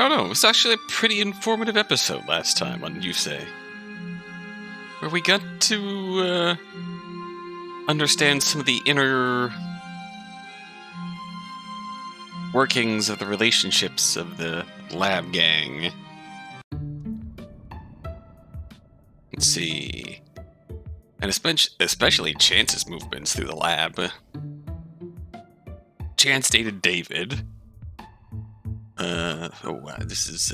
I don't know, it was actually a pretty informative episode last time on Yousei, where we got to understand some of the inner workings of the relationships of the lab gang. Let's see. And especially Chance's movements through the lab. Chance dated David. This is...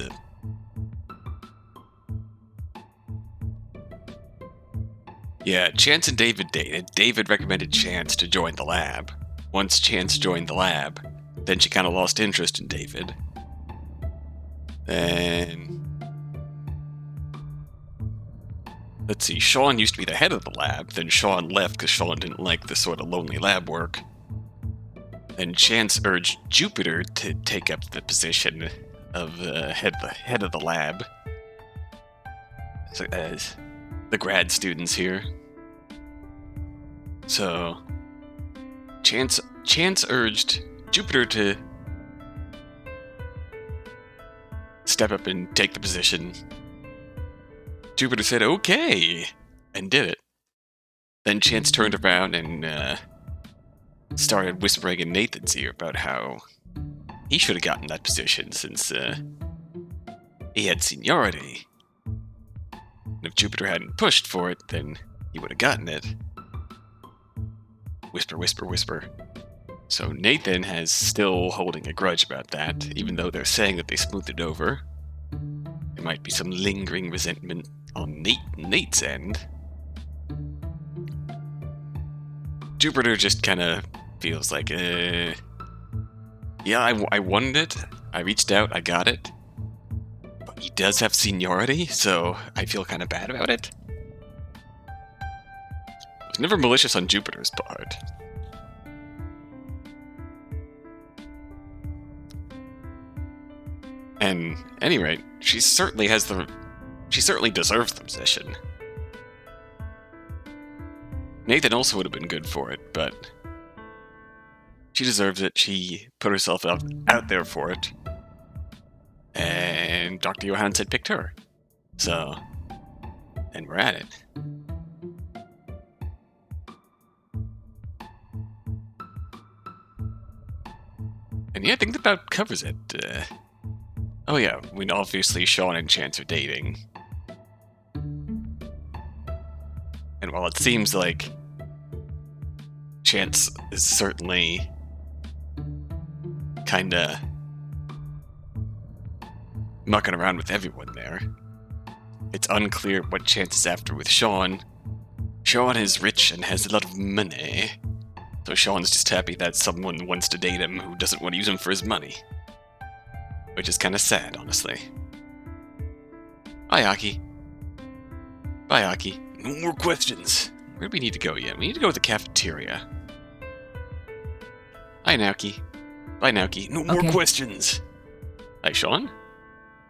Yeah, Chance and David dated. David recommended Chance to join the lab. Once Chance joined the lab, then she kind of lost interest in David. Then... Let's see, Sean used to be the head of the lab, then Sean left because Sean didn't like the sort of lonely lab work. Then Chance urged Jupiter to take up the position of head of the lab. So, as the grad students here. So, Chance urged Jupiter to step up and take the position. Jupiter said, okay, and did it. Then Chance turned around and started whispering in Nathan's ear about how he should have gotten that position since he had seniority. And if Jupiter hadn't pushed for it, then he would have gotten it. Whisper, whisper, whisper. So Nathan has still holding a grudge about that, even though they're saying that they smoothed it over. There might be some lingering resentment on Nate's end. Jupiter just kind of feels like, yeah, I wanted it, I reached out, I got it, but he does have seniority, so I feel kind of bad about it. It was never malicious on Jupiter's part. And, at any rate, she certainly deserves the position. Nathan also would have been good for it, but she deserves it. She put herself out there for it. And Dr. Johann had picked her. So, and we're at it. And yeah, I think that about covers it. Oh yeah, I mean, obviously Sean and Chance are dating. And while it seems like Chance is certainly kinda mucking around with everyone there, it's unclear what Chance is after with Sean. Sean is rich and has a lot of money, so Sean's just happy that someone wants to date him who doesn't want to use him for his money. Which is kinda sad, honestly. Bye, Aki. Bye, Aki. No more questions. Where do we need to go yet? We need to go to the cafeteria. Hi, Naoki. Bye, Naoki. No more questions. Hi, Sean.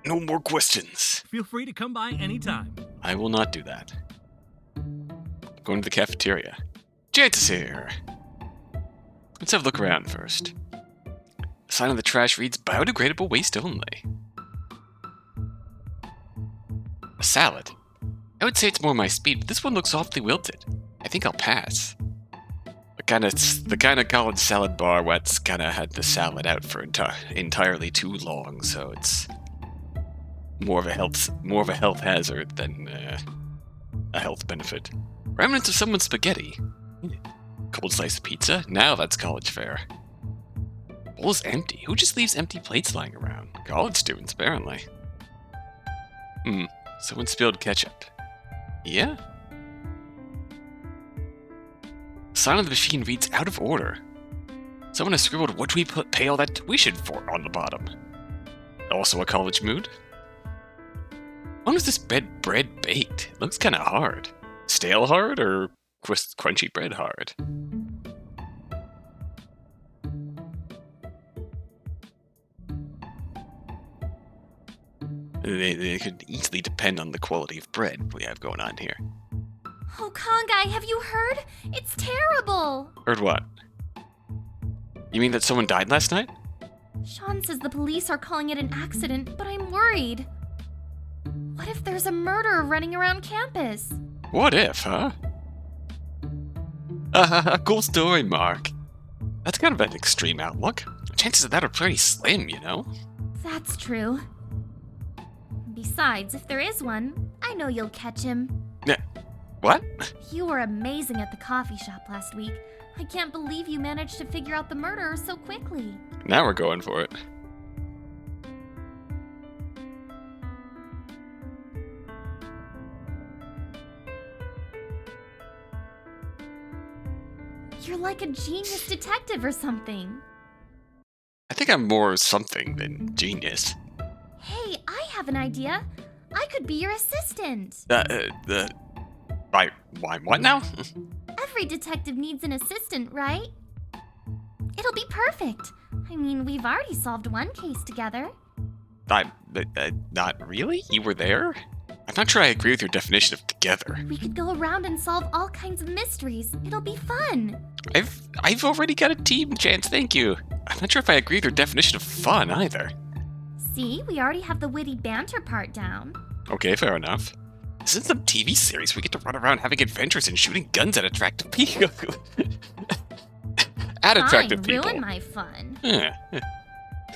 No more questions. Feel free to come by anytime. I will not do that. Going to the cafeteria. Chance is here. Let's have a look around first. The sign on the trash reads, biodegradable waste only. A salad. I would say it's more my speed, but this one looks awfully wilted. I think I'll pass. The kind of college salad bar that's kind of had the salad out for entirely too long, so it's more of a health hazard than a health benefit. Remnants of someone's spaghetti. Cold slice of pizza. Now that's college fare. Bowl's empty. Who just leaves empty plates lying around? College students, apparently. Someone spilled ketchup. Yeah? The sign on the machine reads out of order. Someone has scribbled, what do we pay all that tuition for on the bottom? Also a college mood? When was this bread baked? It looks kinda hard. Stale hard or crunchy bread hard? They could easily depend on the quality of bread we have going on here. Oh, Kangai, have you heard? It's terrible! Heard what? You mean that someone died last night? Sean says the police are calling it an accident, but I'm worried. What if there's a murderer running around campus? What if, huh? Cool story, Mark. That's kind of an extreme outlook. Chances of that are pretty slim, you know? That's true. Besides, if there is one, I know you'll catch him. What? You were amazing at the coffee shop last week. I can't believe you managed to figure out the murderer so quickly. Now we're going for it. You're like a genius detective or something. I think I'm more something than genius. Hey, I have an idea. I could be your assistant. Why, what now? Every detective needs an assistant, right? It'll be perfect. I mean, we've already solved one case together. Not really? You were there? I'm not sure I agree with your definition of together. We could go around and solve all kinds of mysteries. It'll be fun. I've already got a team, Chance, thank you. I'm not sure if I agree with your definition of fun, either. See, we already have the witty banter part down. Okay, fair enough. This is some TV series. We get to run around having adventures and shooting guns at attractive people. At attractive Fine, people. ruin my fun. There's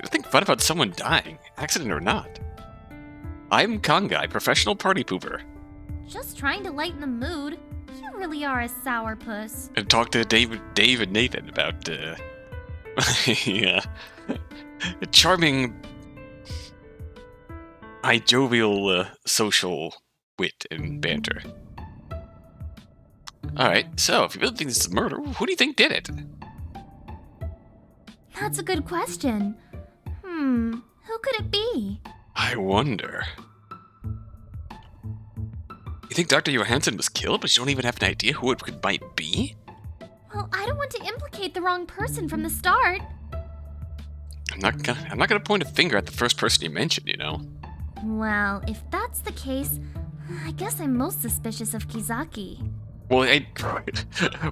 nothing fun about someone dying, accident or not. I'm Kangai, professional party pooper. Just trying to lighten the mood. You really are a sourpuss. And talk to Dave and Nathan about, yeah, charming, high jovial, social wit and banter. Alright, so if you really think this is a murder, who do you think did it? That's a good question. Who could it be? I wonder. You think Dr. Johansson was killed, but you don't even have an idea who it might be? Well, I don't want to implicate the wrong person from the start. I'm not gonna point a finger at the first person you mentioned, you know? Well, if that's the case, I guess I'm most suspicious of Kizaki. Well,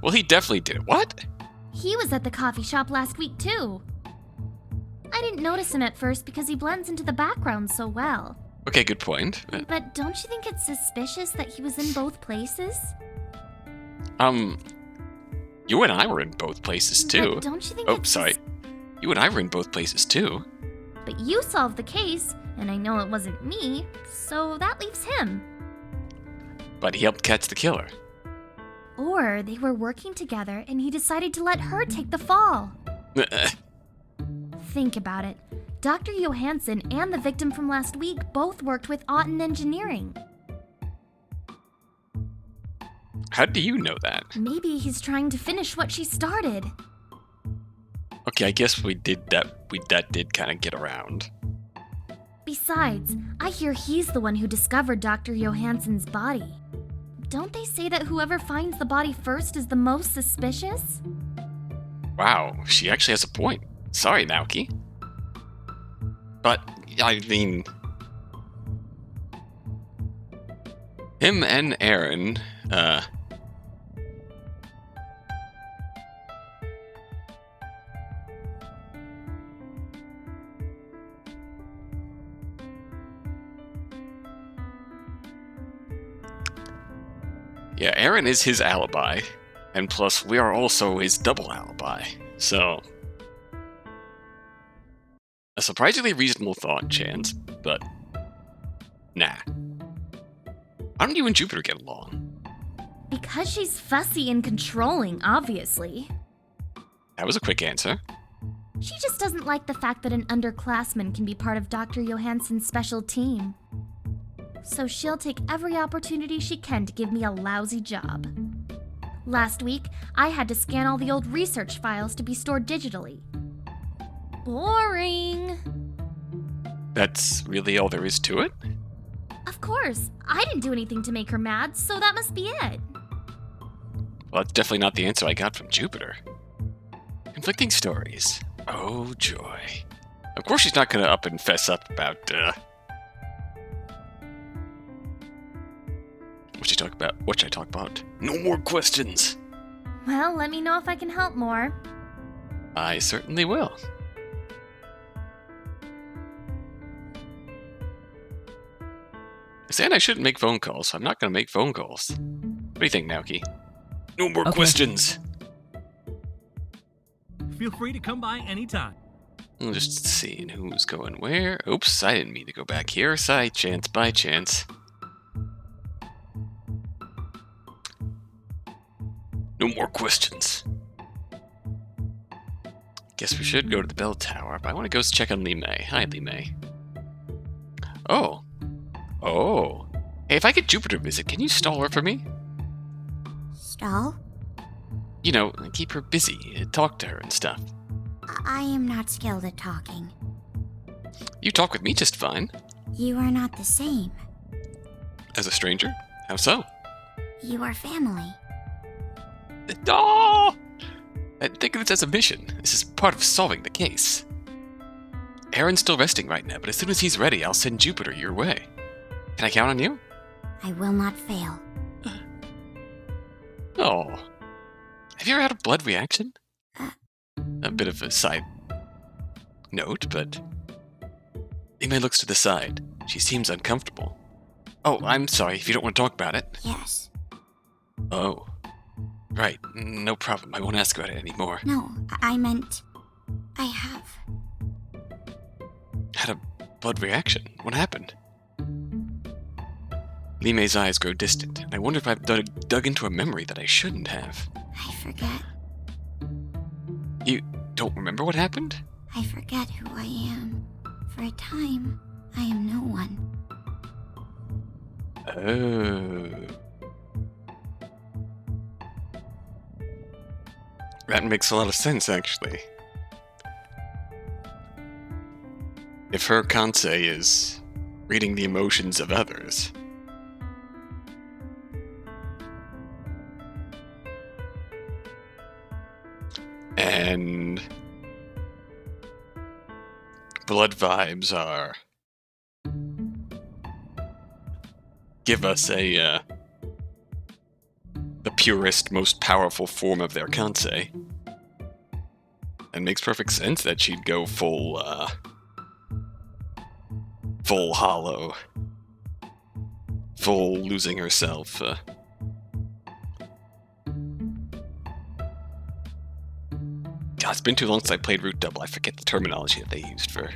well, he definitely did it. What? He was at the coffee shop last week, too. I didn't notice him at first because he blends into the background so well. Okay, good point. But don't you think it's suspicious that he was in both places? You and I were in both places, too. But don't you think Oh, sorry. You and I were in both places, too. But you solved the case, and I know it wasn't me, so that leaves him. But he helped catch the killer. Or they were working together and he decided to let her take the fall. Think about it. Dr. Johansson and the victim from last week both worked with Auten Engineering. How do you know that? Maybe he's trying to finish what she started. Okay, I guess we did that. That did kind of get around. Besides, I hear he's the one who discovered Dr. Johansson's body. Don't they say that whoever finds the body first is the most suspicious? Wow, she actually has a point. Sorry, Naoki. But, I mean... him and Aaron, yeah, Aaron is his alibi, and plus we are also his double alibi, so... a surprisingly reasonable thought, Chance, but... nah. How don't you and Jupiter get along? Because she's fussy and controlling, obviously. That was a quick answer. She just doesn't like the fact that an underclassman can be part of Dr. Johansson's special team. So she'll take every opportunity she can to give me a lousy job. Last week, I had to scan all the old research files to be stored digitally. Boring! That's really all there is to it? Of course, I didn't do anything to make her mad, so that must be it. Well, that's definitely not the answer I got from Jupiter. Conflicting stories. Oh, joy. Of course she's not gonna up and fess up about, what should I talk about? No more questions! Well, let me know if I can help more. I certainly will. Saying I shouldn't make phone calls, so I'm not going to make phone calls. What do you think, Naoki? No more Okay. questions. Feel free to come by anytime. I'm just seeing who's going where. Oops, I didn't mean to go back here. Side chance, by chance. No more questions. Guess we should go to the bell tower, but I want to go check on Lee May. Hi, Lee May. Oh. Oh. Hey, if I get Jupiter visit, can you stall her for me? Stall? You know, keep her busy, talk to her and stuff. I am not skilled at talking. You talk with me just fine. You are not the same. As a stranger? How so? You are family. Oh! I think of this as a mission. This is part of solving the case. Aaron's still resting right now, but as soon as he's ready, I'll send Jupiter your way. Can I count on you? I will not fail. Oh. Have you ever had a blood reaction? Uh. A bit of a side note, but... Ime looks to the side. She seems uncomfortable. Oh, I'm sorry if you don't want to talk about it. Yes. Oh. Right, no problem. I won't ask about it anymore. No, I meant... I have. Had a blood reaction. What happened? Lime's eyes grow distant, and I wonder if I've dug into a memory that I shouldn't have. I forget. You don't remember what happened? I forget who I am. For a time, I am no one. Oh. That makes a lot of sense, actually. If her kansei is reading the emotions of others... and blood vibes are give us the purest, most powerful form of their kansei. It makes perfect sense that she'd go full hollow, full losing herself. God, it's been too long since I played Root Double. I forget the terminology that they used for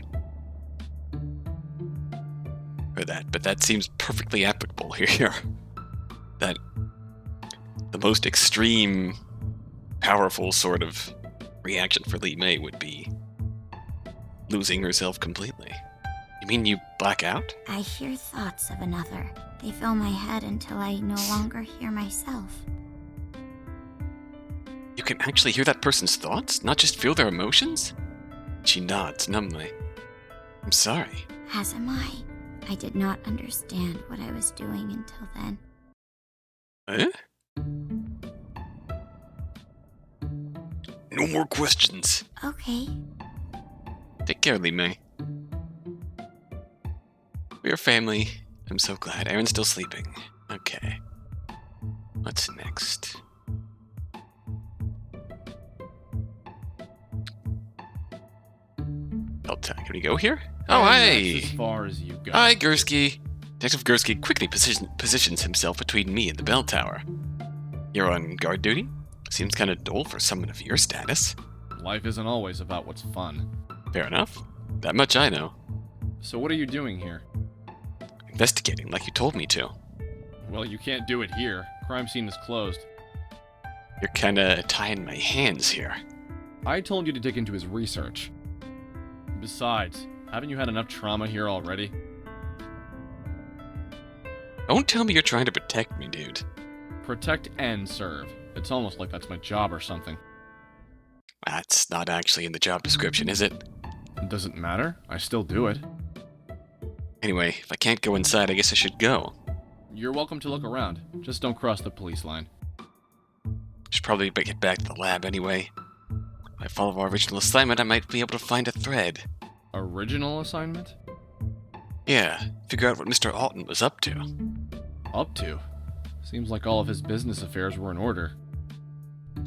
that, but that seems perfectly applicable here. That the most extreme, powerful sort of reaction for Lee May would be losing herself completely. You mean you black out? I hear thoughts of another. They fill my head until I no longer hear myself. You can actually hear that person's thoughts, not just feel their emotions? She nods numbly. I'm sorry. As am I. I did not understand what I was doing until then. Eh? No more questions. Okay. Take care, Lee May. We're family. I'm so glad. Aaron's still sleeping. Okay. What's next? Can we go here? Oh, hey! That's as far as you go. Hi, Gursky. Detective Gursky quickly positions himself between me and the bell tower. You're on guard duty? Seems kind of dull for someone of your status. Life isn't always about what's fun. Fair enough. That much I know. So what are you doing here? Investigating like you told me to. Well, you can't do it here. Crime scene is closed. You're kinda tying my hands here. I told you to dig into his research. Besides, haven't you had enough trauma here already? Don't tell me you're trying to protect me, dude. Protect and serve. It's almost like that's my job or something. That's not actually in the job description, is it? Does it matter? I still do it. Anyway, if I can't go inside, I guess I should go. You're welcome to look around. Just don't cross the police line. Should probably get back to the lab anyway. If I follow our original assignment, I might be able to find a thread. Original assignment? Yeah, figure out what Mr. Alton was up to. Up to? Seems like all of his business affairs were in order.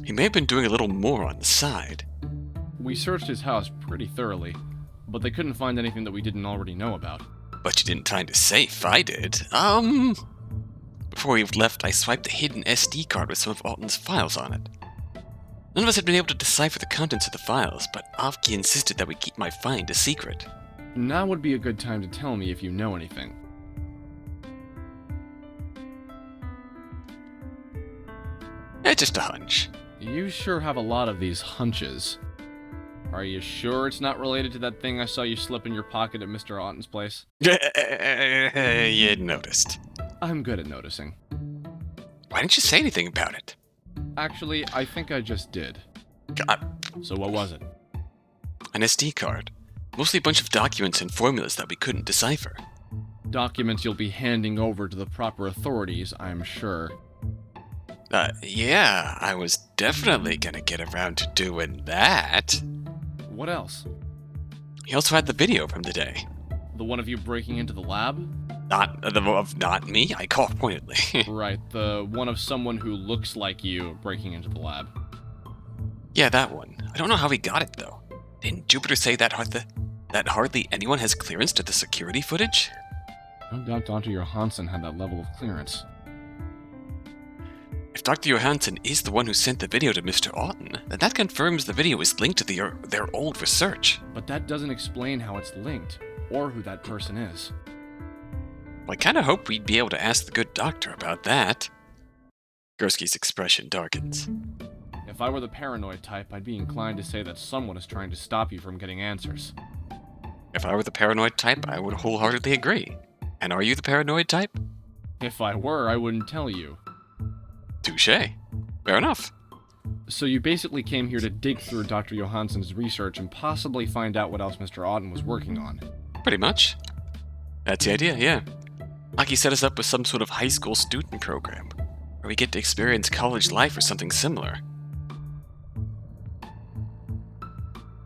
He may have been doing a little more on the side. We searched his house pretty thoroughly, but they couldn't find anything that we didn't already know about. But you didn't find a safe, I did. Before we left, I swiped a hidden SD card with some of Alton's files on it. None of us had been able to decipher the contents of the files, but Avki insisted that we keep my find a secret. Now would be a good time to tell me if you know anything. It's just a hunch. You sure have a lot of these hunches. Are you sure it's not related to that thing I saw you slip in your pocket at Mr. Otten's place? You noticed. I'm good at noticing. Why didn't you say anything about it? Actually, I think I just did. So what was it? An SD card. Mostly a bunch of documents and formulas that we couldn't decipher. Documents you'll be handing over to the proper authorities, I'm sure. Yeah, I was definitely gonna get around to doing that. What else? He also had the video from the day. The one of you breaking into the lab? Not me, I coughed pointedly. Right, the one of someone who looks like you breaking into the lab. Yeah, that one. I don't know how he got it, though. Didn't Jupiter say that hardly anyone has clearance to the security footage? No doubt Dr. Johansson had that level of clearance. If Dr. Johansson is the one who sent the video to Mr. Otten, then that confirms the video is linked to their old research. But that doesn't explain how it's linked, or who that person is. Well, I kinda hope we'd be able to ask the good doctor about that. Gursky's expression darkens. If I were the paranoid type, I'd be inclined to say that someone is trying to stop you from getting answers. If I were the paranoid type, I would wholeheartedly agree. And are you the paranoid type? If I were, I wouldn't tell you. Touché. Fair enough. So you basically came here to dig through Dr. Johansson's research and possibly find out what else Mr. Otten was working on. Pretty much. That's the idea, yeah. Aki set us up with some sort of high school student program, where we get to experience college life or something similar.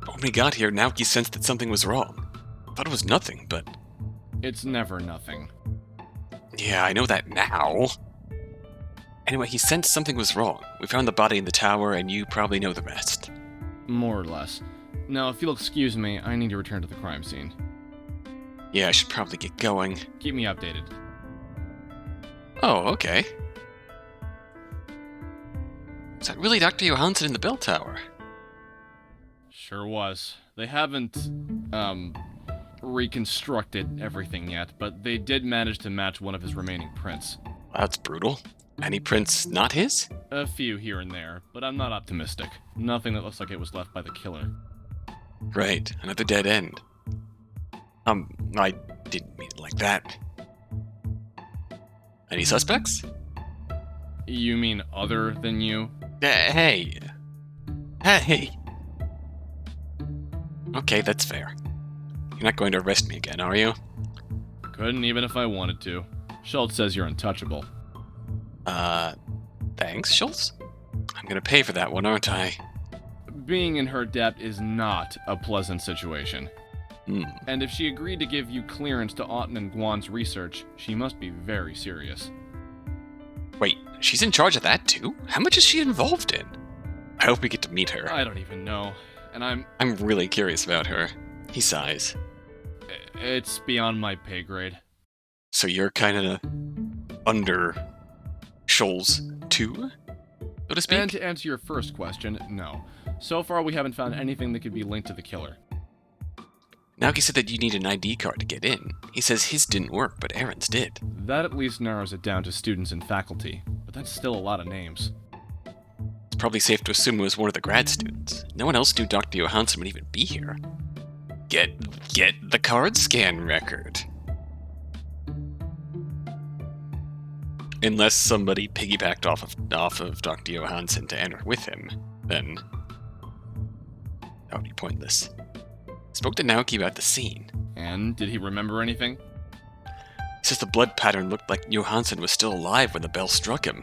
But when we got here, Naoki sensed that something was wrong. Thought it was nothing, but... It's never nothing. Yeah, I know that now. Anyway, he sensed something was wrong. We found the body in the tower, and you probably know the rest. More or less. Now, if you'll excuse me, I need to return to the crime scene. Yeah, I should probably get going. Keep me updated. Oh, okay. Is that really Dr. Johansson in the bell tower? Sure was. They haven't, reconstructed everything yet, but they did manage to match one of his remaining prints. That's brutal. Any prints not his? A few here and there, but I'm not optimistic. Nothing that looks like it was left by the killer. Right, another dead end. I didn't mean it like that. Any suspects? You mean other than you? Hey! Hey! Okay, that's fair. You're not going to arrest me again, are you? Couldn't even if I wanted to. Schultz says you're untouchable. Thanks, Schultz? I'm gonna pay for that one, aren't I? Being in her debt is not a pleasant situation. And if she agreed to give you clearance to Otten and Guan's research, she must be very serious. Wait, she's in charge of that too? How much is she involved in? I hope we get to meet her. I don't even know. And I'm really curious about her. He sighs. It's beyond my pay grade. So you're kinda under Shoals too, so to speak? And to answer your first question, no. So far we haven't found anything that could be linked to the killer. Naoki said that you need an ID card to get in. He says his didn't work, but Aaron's did. That at least narrows it down to students and faculty, but that's still a lot of names. It's probably safe to assume it was one of the grad students. No one else knew Dr. Johansson would even be here. Get the card scan record. Unless somebody piggybacked off of Dr. Johansson to enter with him, then that would be pointless. Spoke to Naoki about the scene. And did he remember anything? He says the blood pattern looked like Johansson was still alive when the bell struck him.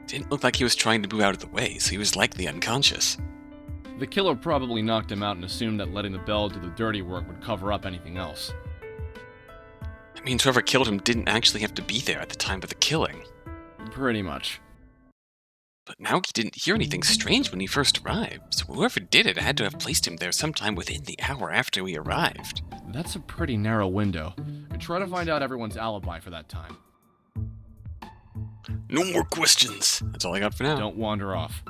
Didn't look like he was trying to move out of the way, so he was likely unconscious. The killer probably knocked him out and assumed that letting the bell do the dirty work would cover up anything else. That means whoever killed him didn't actually have to be there at the time of the killing. Pretty much. But Naoki didn't hear anything strange when he first arrived, so whoever did it had to have placed him there sometime within the hour after we arrived. That's a pretty narrow window. Try to find out everyone's alibi for that time. No more questions. That's all I got for now. Don't wander off.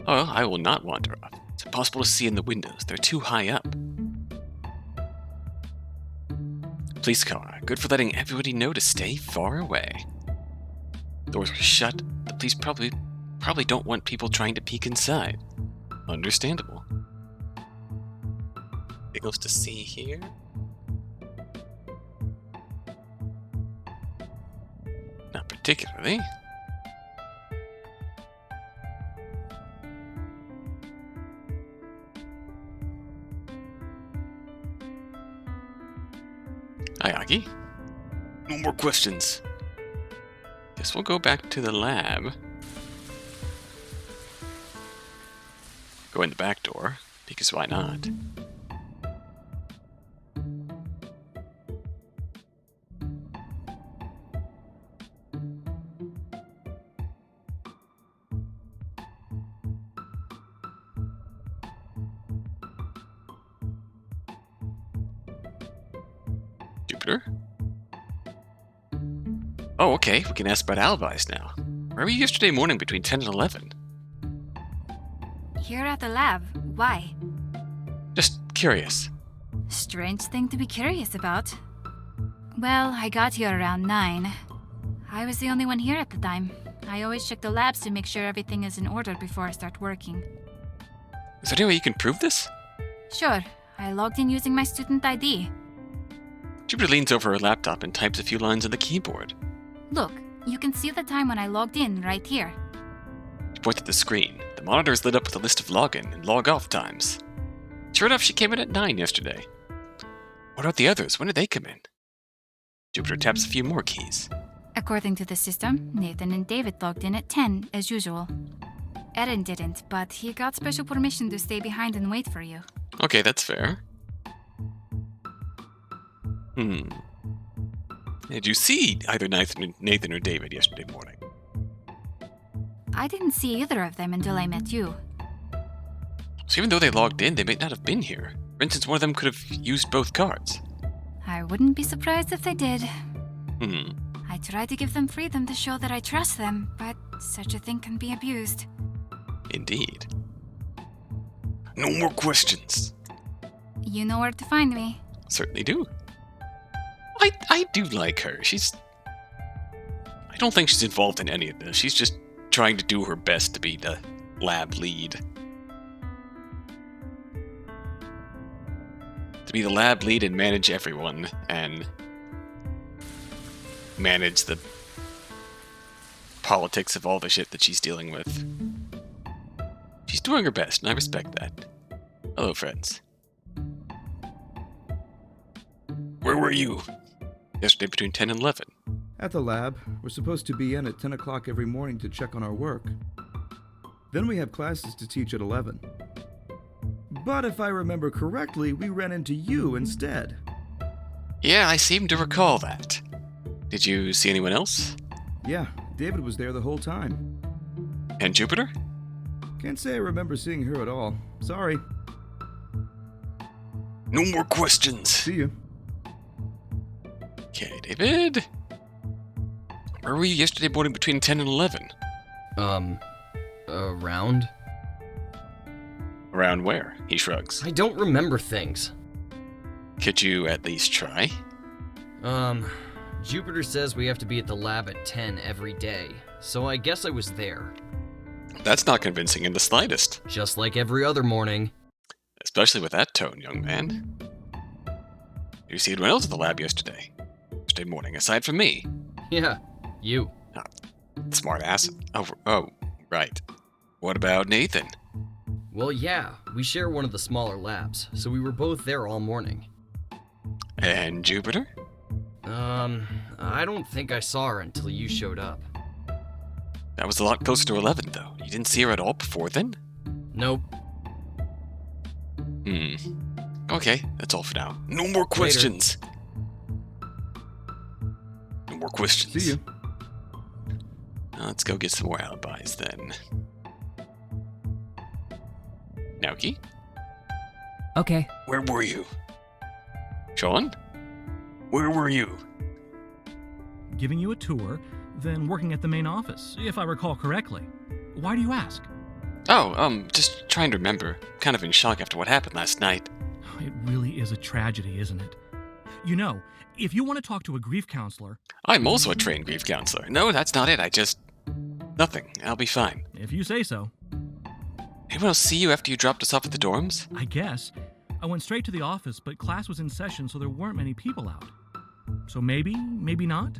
Oh, I will not wander off. It's impossible to see in the windows. They're too high up. Police car. Good for letting everybody know to stay far away. Doors are shut. The police probably don't want people trying to peek inside. Understandable. Anything else to see here? Not particularly. Hi, Aki. No more questions. Guess we'll go back to the lab. Go in the back door, because why not? Jupiter? Oh, okay, we can ask about alibis now. Where were you yesterday morning between 10 and 11? Here at the lab. Why? Just curious. Strange thing to be curious about. Well, I got here around 9. I was the only one here at the time. I always check the labs to make sure everything is in order before I start working. Is there any way you can prove this? Sure, I logged in using my student ID. Jupiter leans over her laptop and types a few lines on the keyboard. Look, you can see the time when I logged in right here. She points at the screen. The monitor is lit up with a list of login and log-off times. Sure enough, she came in at 9 yesterday. What about the others? When did they come in? Jupiter taps a few more keys. According to the system, Nathan and David logged in at 10, as usual. Eren didn't, but he got special permission to stay behind and wait for you. Okay, that's fair. Did you see either Nathan or David yesterday morning? I didn't see either of them until I met you. So even though they logged in, they may not have been here. For instance, one of them could have used both cards. I wouldn't be surprised if they did. Hmm. I try to give them freedom to show that I trust them, but such a thing can be abused. Indeed. No more questions. You know where to find me. Certainly do. I do like her. I don't think she's involved in any of this. She's just trying to do her best to be the lab lead. To be the lab lead and manage everyone, and manage the politics of all the shit that she's dealing with. She's doing her best, and I respect that. Hello, friends. Where were you? Yesterday between 10 and 11. At the lab. We're supposed to be in at 10 o'clock every morning to check on our work. Then we have classes to teach at 11. But if I remember correctly, we ran into you instead. Yeah, I seem to recall that. Did you see anyone else? Yeah, David was there the whole time. And Jupiter? Can't say I remember seeing her at all. Sorry. No more questions. See you. Okay, David. Where were you yesterday morning between 10 and 11? Around? Around where? He shrugs. I don't remember things. Could you at least try? Jupiter says we have to be at the lab at 10 every day, so I guess I was there. That's not convincing in the slightest. Just like every other morning. Especially with that tone, young man. Did you see anyone else at the lab yesterday? Yesterday morning, aside from me? Yeah, you. Smart ass. Oh, right. What about Nathan? Well, yeah, we share one of the smaller labs, so we were both there all morning. And Jupiter? I don't think I saw her until you showed up. That was a lot closer to 11, though. You didn't see her at all before then? Nope. Okay, that's all for now. No more questions! No more questions. See you. Let's go get some more alibis, then. Naoki? Okay. Where were you? Sean? Where were you? Giving you a tour, then working at the main office, if I recall correctly. Why do you ask? Oh, just trying to remember. Kind of in shock after what happened last night. It really is a tragedy, isn't it? You know, if you want to talk to a grief counselor... I'm also a trained grief counselor. No, that's not it. Nothing. I'll be fine. If you say so. Anyone else see you after you dropped us off at the dorms? I guess. I went straight to the office, but class was in session, so there weren't many people out. So maybe not?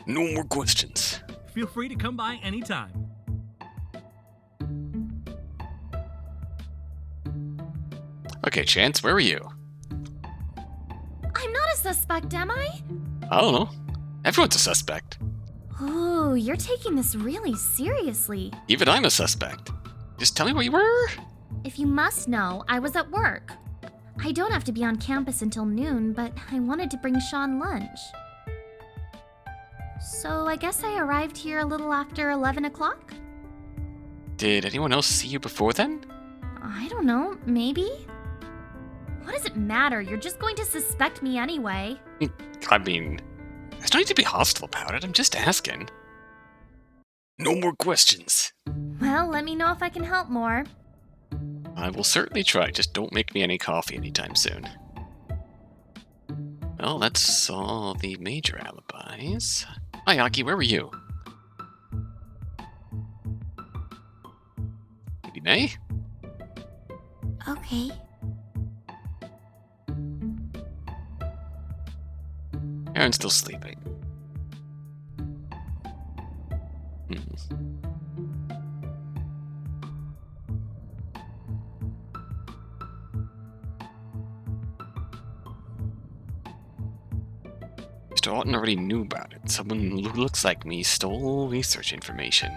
No more questions. Feel free to come by anytime. Okay, Chance, where were you? I'm not a suspect, am I? I don't know. Everyone's a suspect. Ooh, you're taking this really seriously. Even I'm a suspect. Just tell me where you were. If you must know, I was at work. I don't have to be on campus until noon, but I wanted to bring Sean lunch. So I guess I arrived here a little after 11 o'clock? Did anyone else see you before then? I don't know, maybe? What does it matter? You're just going to suspect me anyway. I mean, there's no need to be hostile about it. I'm just asking. No more questions. Well, let me know if I can help more. I will certainly try. Just don't make me any coffee anytime soon. Well, that's all the major alibis. Hi, Aki, where were you? Maybe May? Okay. Aaron's still sleeping. Mr. Alton already knew about it. Someone who looks like me stole research information.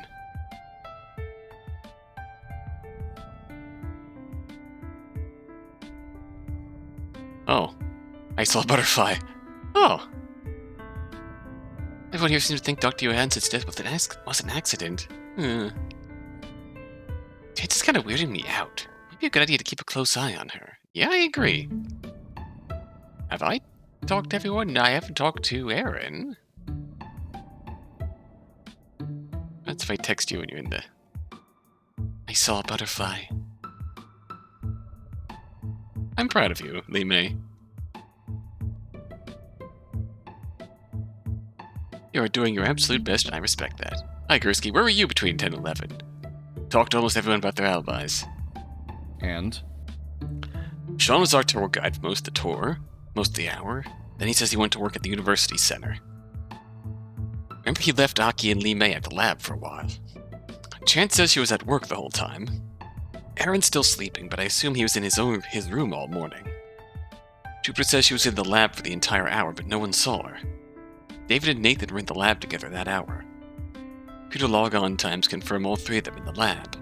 Oh. I saw a butterfly. Oh. Everyone here seems to think Dr. Johansson's death was an accident. It's kind of weirding me out. Maybe a good idea to keep a close eye on her. Yeah, I agree. Have I talked to everyone? I haven't talked to Aaron. That's if I text you when you're in the... I saw a butterfly. I'm proud of you, Lee May. You are doing your absolute best, and I respect that. Hi, Gursky, where were you between 10 and 11? Talked to almost everyone about their alibis. And? Sean was our tour guide for most of the tour, most of the hour. Then he says he went to work at the university center. Remember he left Aki and Lee May at the lab for a while. Chance says she was at work the whole time. Aaron's still sleeping, but I assume he was in his room all morning. Jupiter says she was in the lab for the entire hour, but no one saw her. David and Nathan were in the lab together that hour. Computer log-on times confirm all three of them in the lab.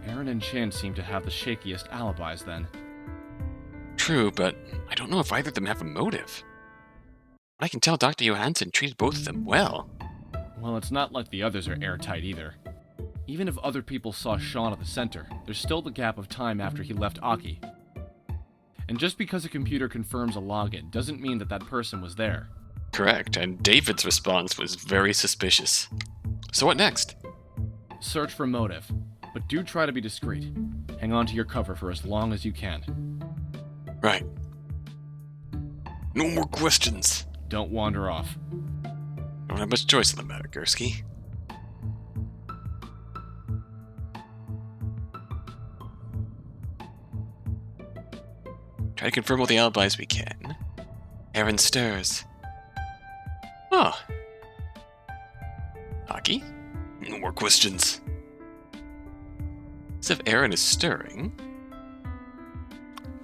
Aaron and Chance seem to have the shakiest alibis then. True, but I don't know if either of them have a motive. I can tell Dr. Johansson treated both of them well. Well, it's not like the others are airtight either. Even if other people saw Sean at the center, there's still the gap of time after he left Aki. And just because a computer confirms a login doesn't mean that that person was there. Correct, and David's response was very suspicious. So what next? Search for motive, but do try to be discreet. Hang on to your cover for as long as you can. Right. No more questions. Don't wander off. Don't have much choice in the matter, Gursky. Try to confirm all the alibis we can. Aaron stirs. Oh. Aki? No more questions. As if Aaron is stirring.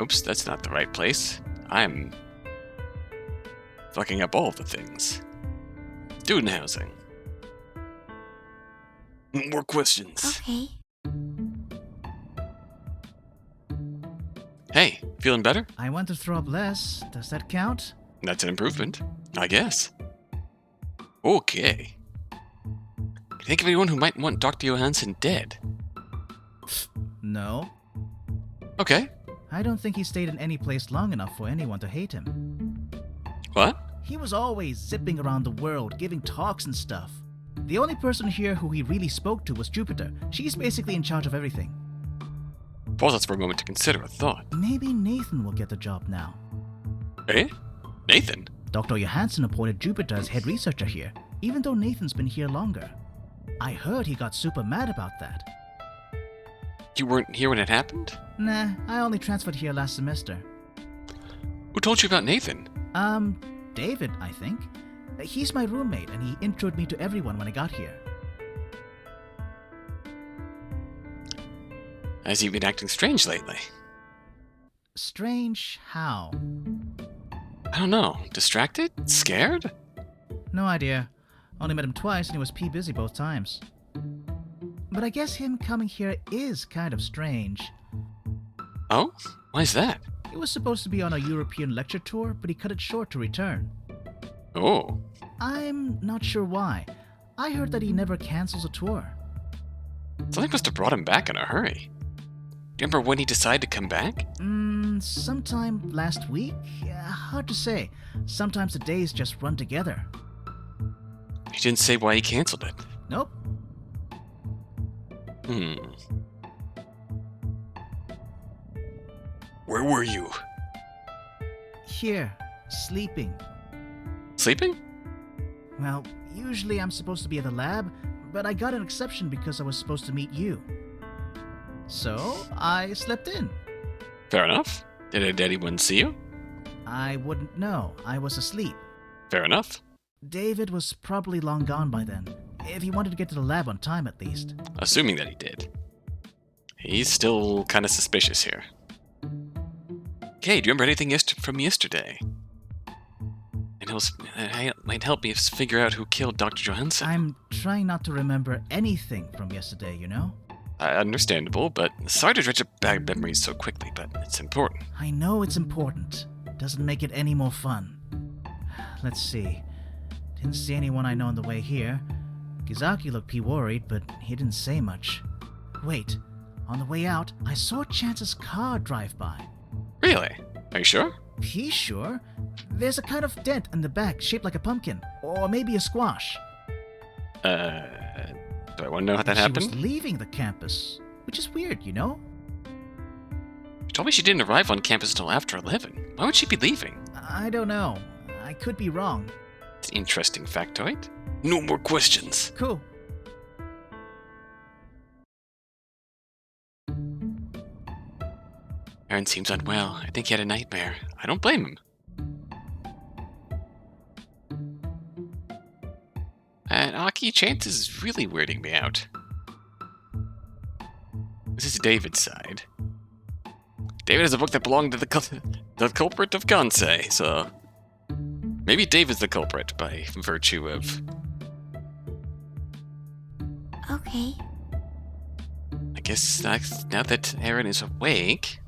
Oops, that's not the right place. I'm fucking up all of the things. Student housing. No more questions. Okay. Hey, feeling better? I want to throw up less. Does that count? That's an improvement, I guess. Okay. Can you think of anyone who might want Dr. Johansson dead? No. Okay. I don't think he stayed in any place long enough for anyone to hate him. What? He was always zipping around the world, giving talks and stuff. The only person here who he really spoke to was Jupiter. She's basically in charge of everything. Pause us for a moment to consider a thought. Maybe Nathan will get the job now. Eh? Nathan? Dr. Johansson appointed Jupiter as head researcher here, even though Nathan's been here longer. I heard he got super mad about that. You weren't here when it happened? Nah, I only transferred here last semester. Who told you about Nathan? David, I think. He's my roommate, and he introed me to everyone when I got here. Has he been acting strange lately? Strange how? I don't know. Distracted? Scared? No idea. Only met him twice, and he was busy both times. But I guess him coming here is kind of strange. Oh? Why is that? He was supposed to be on a European lecture tour, but he cut it short to return. Oh. I'm not sure why. I heard that he never cancels a tour. Something must have brought him back in a hurry. Do you remember when he decided to come back? Sometime last week? Hard to say. Sometimes the days just run together. He didn't say why he canceled it. Nope. Where were you? Here, sleeping. Sleeping? Well, usually I'm supposed to be at the lab, but I got an exception because I was supposed to meet you. So, I slept in. Fair enough. Did anyone see you? I wouldn't know. I was asleep. Fair enough. David was probably long gone by then, if he wanted to get to the lab on time at least. Assuming that he did. He's still kind of suspicious here. Okay, do you remember anything from yesterday? It might help me figure out who killed Dr. Johansson. I'm trying not to remember anything from yesterday, you know? Understandable, but sorry to dredge up bad memories so quickly, but it's important. I know it's important. Doesn't make it any more fun. Let's see. Didn't see anyone I know on the way here. Gizaki looked worried, but he didn't say much. Wait, on the way out, I saw Chance's car drive by. Really? Are you sure? He's sure. There's a kind of dent in the back shaped like a pumpkin, or maybe a squash. Do I want to know how that happened? She was leaving the campus, which is weird, you know? She told me she didn't arrive on campus until after 11. Why would she be leaving? I don't know. I could be wrong. It's an interesting factoid. No more questions. Cool. Aaron seems unwell. I think he had a nightmare. I don't blame him. And Aki, Chance is really weirding me out. This is David's side. David has a book that belonged to the culprit of Kangai, so maybe David's the culprit by virtue of... Okay. I guess now that Aaron is awake...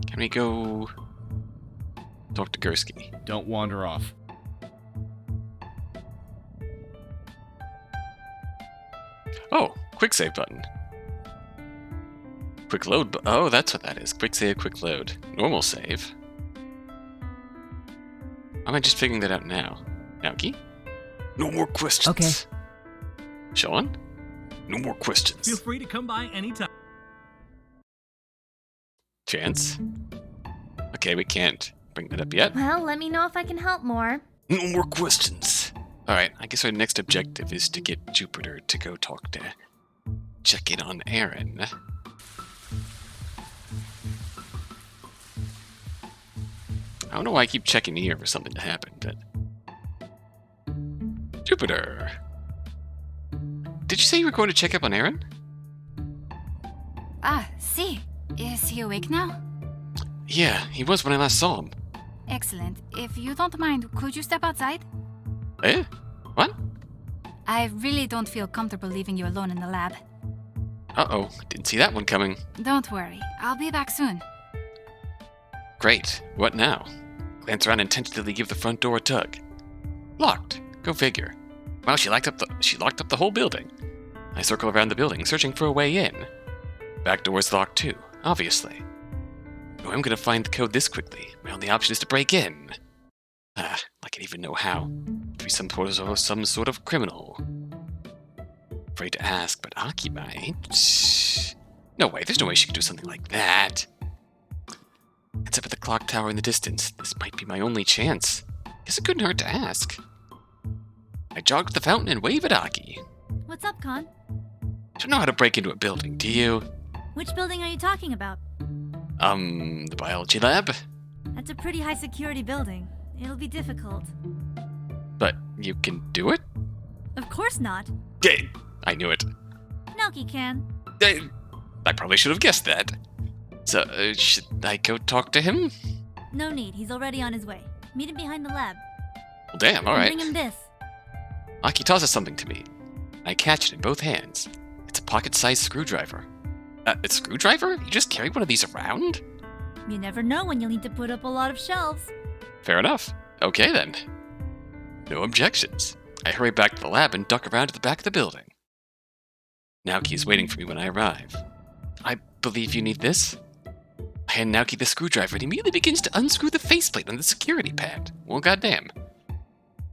Can we go talk to Gursky? Don't wander off. Oh, quick save button. Quick load. Oh, that's what that is. Quick save, quick load. Normal save. Why am I just figuring that out now? Naoki? No more questions. Okay. Sean? No more questions. Feel free to come by anytime. Chance? Okay, we can't bring that up yet. Well, let me know if I can help more. No more questions. Alright, I guess our next objective is to get Jupiter to go check in on Aaron. I don't know why I keep checking here for something to happen, but... Jupiter! Did you say you were going to check up on Aaron? See. Is he awake now? Yeah, he was when I last saw him. Excellent. If you don't mind, could you step outside? Eh? What? I really don't feel comfortable leaving you alone in the lab. Uh-oh, didn't see that one coming. Don't worry. I'll be back soon. Great. What now? Glance around and tentatively give the front door a tug. Locked. Go figure. Wow, she locked up the whole building. I circle around the building, searching for a way in. Back door's locked too, obviously. No, I'm gonna find the code this quickly. My only option is to break in. Like I even know how. To be some sort of criminal. Afraid to ask, but Aki might. No way, there's no way she could do something like that. It's up at the clock tower in the distance. This might be my only chance. Guess it couldn't hurt to ask. I jog to the fountain and wave at Aki. What's up, Con? Don't know how to break into a building, do you? Which building are you talking about? The biology lab? That's a pretty high security building. It'll be difficult. But you can do it? Of course not. I knew it. Naoki can. I probably should have guessed that. So, should I go talk to him? No need, he's already on his way. Meet him behind the lab. Well, damn, alright. Bring him this. Aki tosses something to me. I catch it in both hands. It's a pocket-sized screwdriver. A screwdriver? You just carry one of these around? You never know when you'll need to put up a lot of shelves. Fair enough. Okay then. No objections. I hurry back to the lab and duck around to the back of the building. Naoki is waiting for me when I arrive. I believe you need this? I hand Naoki the screwdriver and he immediately begins to unscrew the faceplate on the security pad. Well, goddamn.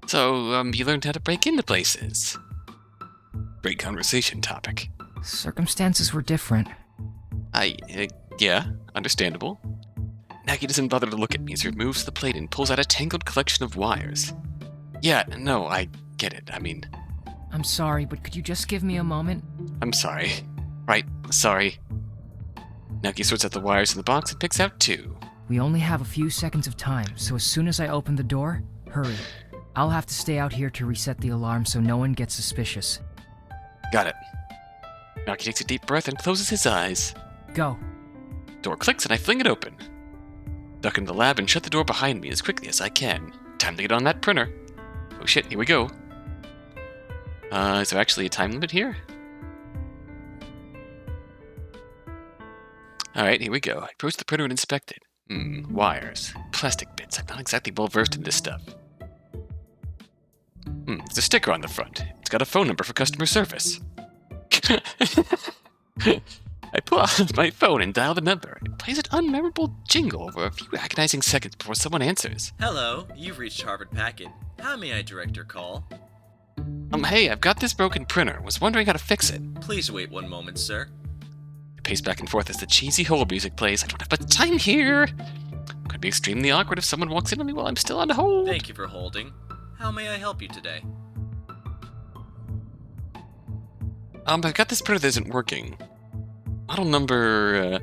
So, you learned how to break into places. Great conversation topic. Circumstances were different. Yeah, understandable. Naoki doesn't bother to look at me as he removes the plate and pulls out a tangled collection of wires. Yeah, no, I get it. I mean... I'm sorry, but could you just give me a moment? I'm sorry. Right, sorry. Naoki sorts out the wires in the box and picks out 2. We only have a few seconds of time, so as soon as I open the door, hurry. I'll have to stay out here to reset the alarm so no one gets suspicious. Got it. Naoki takes a deep breath and closes his eyes. Go. Door clicks and I fling it open. Duck into the lab and shut the door behind me as quickly as I can. Time to get on that printer. Oh shit, here we go. Is there actually a time limit here? Alright, here we go. I approach the printer and inspect it. Wires. Plastic bits. I'm not exactly well versed in this stuff. There's a sticker on the front. It's got a phone number for customer service. I pull out my phone and dial the number. It plays an unmemorable jingle over a few agonizing seconds before someone answers. Hello, you've reached Harvard Packet. How may I direct your call? Hey, I've got this broken printer. Was wondering how to fix it. Please wait one moment, sir. I pace back and forth as the cheesy hold music plays. I don't have much time here. Could be extremely awkward if someone walks in on me while I'm still on hold. Thank you for holding. How may I help you today? I've got this printer that isn't working. Model number,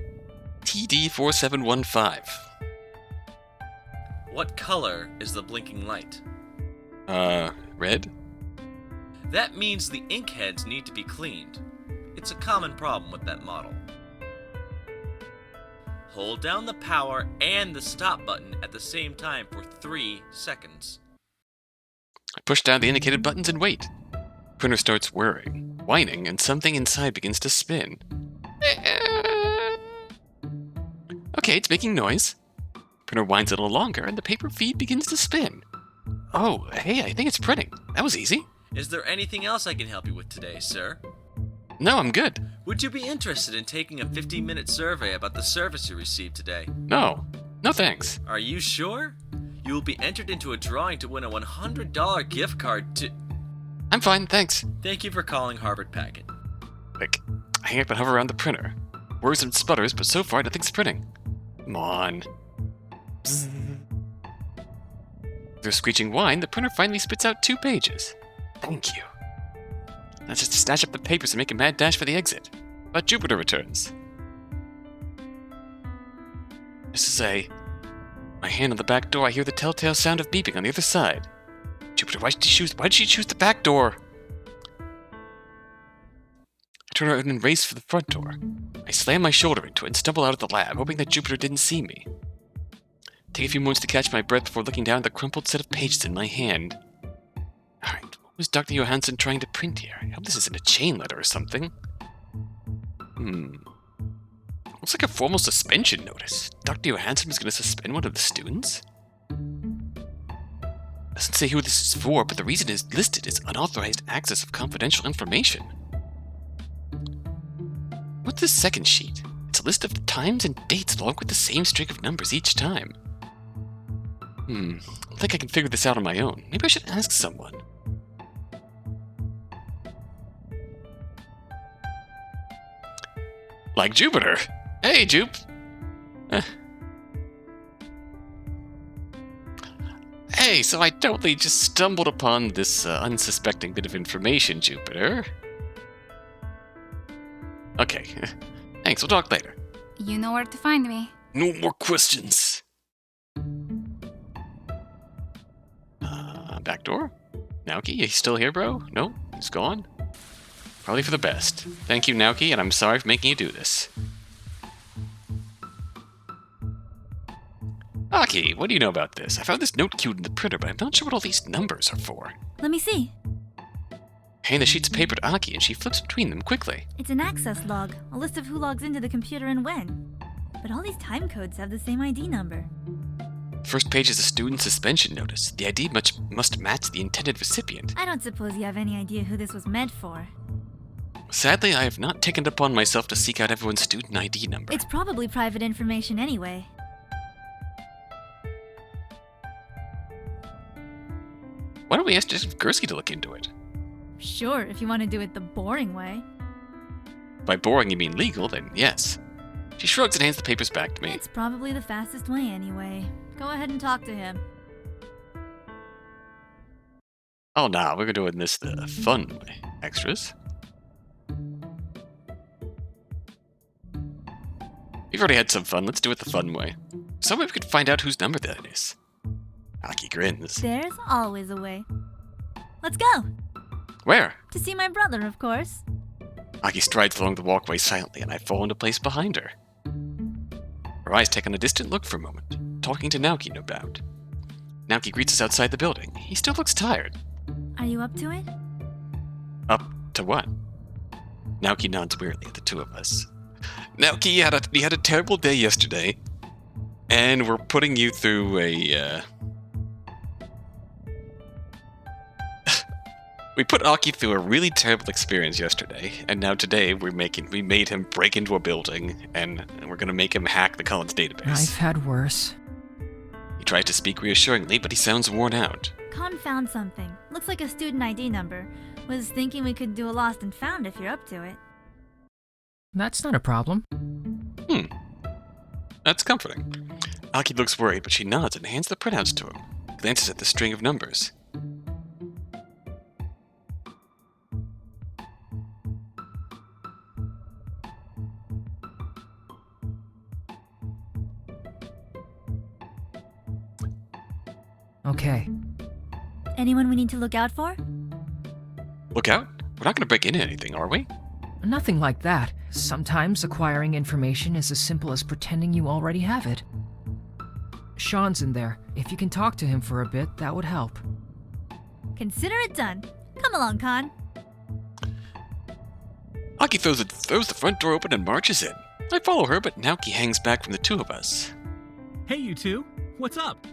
TD4715. What color is the blinking light? Red? That means the ink heads need to be cleaned. It's a common problem with that model. Hold down the power and the stop button at the same time for 3 seconds. I push down the indicated buttons and wait. Printer starts whirring, whining, and something inside begins to spin. Okay, it's making noise. Printer whines a little longer, and the paper feed begins to spin. Oh, hey, I think it's printing. That was easy. Is there anything else I can help you with today, sir? No, I'm good. Would you be interested in taking a 15-minute survey about the service you received today? No. No thanks. Are you sure? You will be entered into a drawing to win a $100 gift card to... I'm fine, thanks. Thank you for calling Harvard Packet. Quick. I hang up and hover around the printer. Whirs and sputters, but so far nothing's printing. Come on. Bzz. With a screeching whine, the printer finally spits out 2 pages. Thank you. Now just to snatch up the papers and make a mad dash for the exit. But Jupiter returns. Just to say, my hand on the back door, I hear the telltale sound of beeping on the other side. Jupiter, why did she choose the back door? I turn around and race for the front door. I slam my shoulder into it and stumble out of the lab, hoping that Jupiter didn't see me. Take a few moments to catch my breath before looking down at the crumpled set of pages in my hand. Alright, what was Dr. Johansson trying to print here? I hope this isn't a chain letter or something. Looks like a formal suspension notice. Dr. Johansson was going to suspend one of the students? Doesn't say who this is for, but the reason is listed as unauthorized access of confidential information. What's this second sheet? It's a list of the times and dates along with the same string of numbers each time. I think I can figure this out on my own. Maybe I should ask someone. Like Jupiter. Hey, Jupe. Hey, so I totally just stumbled upon this unsuspecting bit of information, Jupiter. Okay. Thanks, we'll talk later. You know where to find me. No more questions. Back door? Naoki, you still here, bro? No? He's gone? Probably for the best. Thank you, Naoki, and I'm sorry for making you do this. Aki, what do you know about this? I found this note queued in the printer, but I'm not sure what all these numbers are for. Let me see. Hand the sheets of paper to Aki, and she flips between them quickly. It's an access log, a list of who logs into the computer and when. But all these time codes have the same ID number. First page is a student suspension notice. The ID must match the intended recipient. I don't suppose you have any idea who this was meant for. Sadly, I have not taken it upon myself to seek out everyone's student ID number. It's probably private information anyway. Why don't we ask Joseph Gursky to look into it? Sure, if you want to do it the boring way. By boring you mean legal, then yes. She shrugs and hands the papers back to me. It's probably the fastest way anyway. Go ahead and talk to him. Oh nah, we're doing this the fun way. Extras? We've already had some fun, let's do it the fun way. Some way we could find out whose number that is. Aki grins. There's always a way. Let's go! Where? To see my brother, of course. Aki strides along the walkway silently, and I fall into place behind her. Her eyes take on a distant look for a moment, talking to Naoki, no doubt. Naoki greets us outside the building. He still looks tired. Are you up to it? Up to what? Naoki nods wearily at the two of us. Naoki, you had a terrible day yesterday, and we're putting you through a, We put Aki through a really terrible experience yesterday, and now today we made him break into a building, and we're gonna make him hack the college database. I've had worse. He tries to speak reassuringly, but he sounds worn out. Con found something. Looks like a student ID number. Was thinking we could do a lost and found if you're up to it. That's not a problem. That's comforting. Aki looks worried, but she nods and hands the printouts to him. He glances at the string of numbers. Okay. Anyone we need to look out for? Look out. We're not going to break into anything, are we? Nothing like that. Sometimes acquiring information is as simple as pretending you already have it. Sean's in there. If you can talk to him for a bit, that would help. Consider it done. Come along, Con. Aki throws the front door open and marches in. I follow her, but Naoki hangs back from the two of us. Hey, you two. What's up?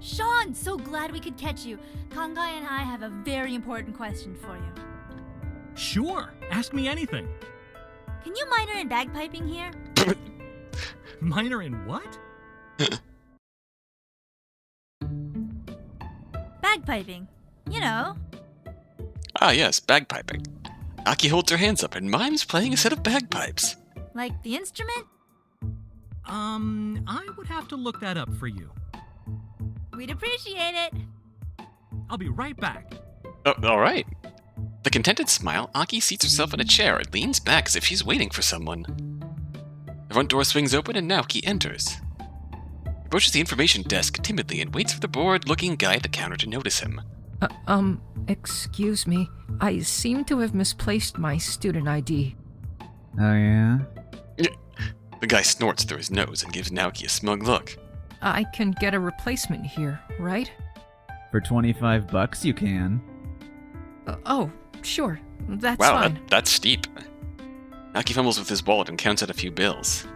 Sean, so glad we could catch you. Kangai and I have a very important question for you. Sure. Ask me anything. Can you minor in bagpiping here? Minor in what? Bagpiping. You know. Ah, yes, bagpiping. Aki holds her hands up and mimes playing a set of bagpipes. Like the instrument? I would have to look that up for you. We'd appreciate it. I'll be right back. Oh, all right. With a contented smile, Aki seats herself in a chair and leans back as if she's waiting for someone. The front door swings open and Naoki enters. He approaches the information desk timidly and waits for the bored-looking guy at the counter to notice him. Excuse me. I seem to have misplaced my student ID. Oh, yeah? The guy snorts through his nose and gives Naoki a smug look. I can get a replacement here, right? For $25 you can. Oh, sure. That's wow, fine. That's steep. Naoki fumbles with his wallet and counts out a few bills.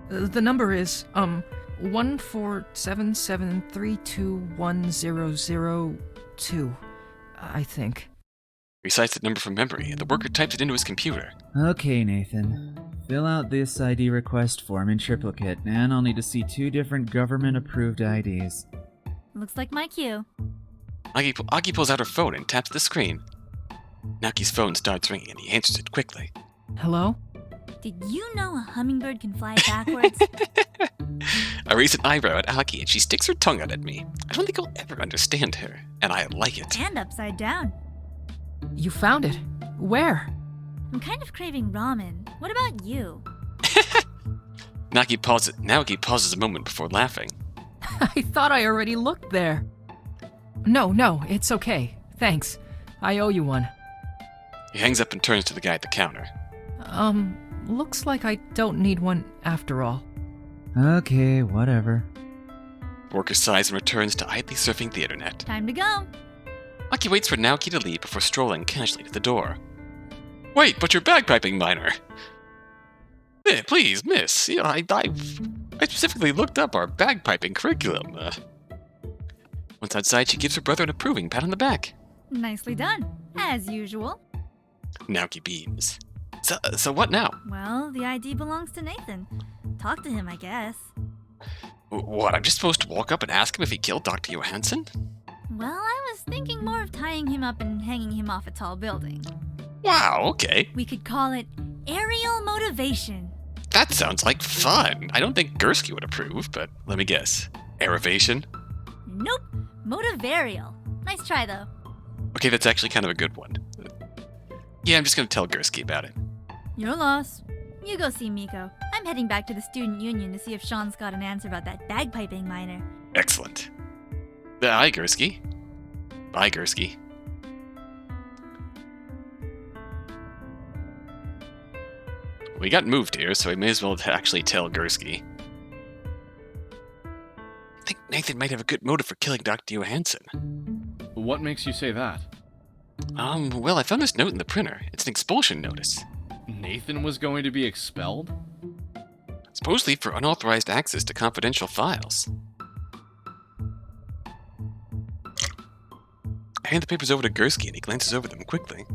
The number is, 14773210002, I think. Recites the number from memory, and the worker types it into his computer. Okay, Nathan. Fill out this ID request form in triplicate, and I'll need to see 2 different government-approved IDs. Looks like my cue. Aki pulls out her phone and taps the screen. Naoki's phone starts ringing, and he answers it quickly. Hello? Did you know a hummingbird can fly backwards? I raise an eyebrow at Aki, and she sticks her tongue out at me. I don't think I'll ever understand her, and I like it. And upside down. You found it. Where? I'm kind of craving ramen. What about you? Naoki pauses a moment before laughing. I thought I already looked there. No, it's okay. Thanks. I owe you one. He hangs up and turns to the guy at the counter. Looks like I don't need one after all. Okay, whatever. The worker sighs and returns to idly surfing the internet. Time to go. Aki waits for Naoki to leave before strolling casually to the door. Wait, but you're bagpiping minor. Please, miss. I specifically looked up our bagpiping curriculum. Once outside, she gives her brother an approving pat on the back. Nicely done, as usual. Naoki beams. So what now? Well, the ID belongs to Nathan. Talk to him, I guess. What, I'm just supposed to walk up and ask him if he killed Dr. Johansson? Well, I was thinking more of tying him up and hanging him off a tall building. Wow, okay. We could call it aerial motivation. That sounds like fun. I don't think Gursky would approve, but let me guess. Aerovation? Nope, motivarial. Nice try, though. Okay, that's actually kind of a good one. Yeah, I'm just gonna tell Gursky about it. Your loss. You go see Miko. I'm heading back to the student union to see if Sean's got an answer about that bagpiping minor. Excellent. Bye, Gursky. Bye, Gursky. We got moved here, so we may as well actually tell Gursky. I think Nathan might have a good motive for killing Dr. Johansson. What makes you say that? Well, I found this note in the printer. It's an expulsion notice. Nathan was going to be expelled? Supposedly for unauthorized access to confidential files. I hand the papers over to Gursky and he glances over them quickly.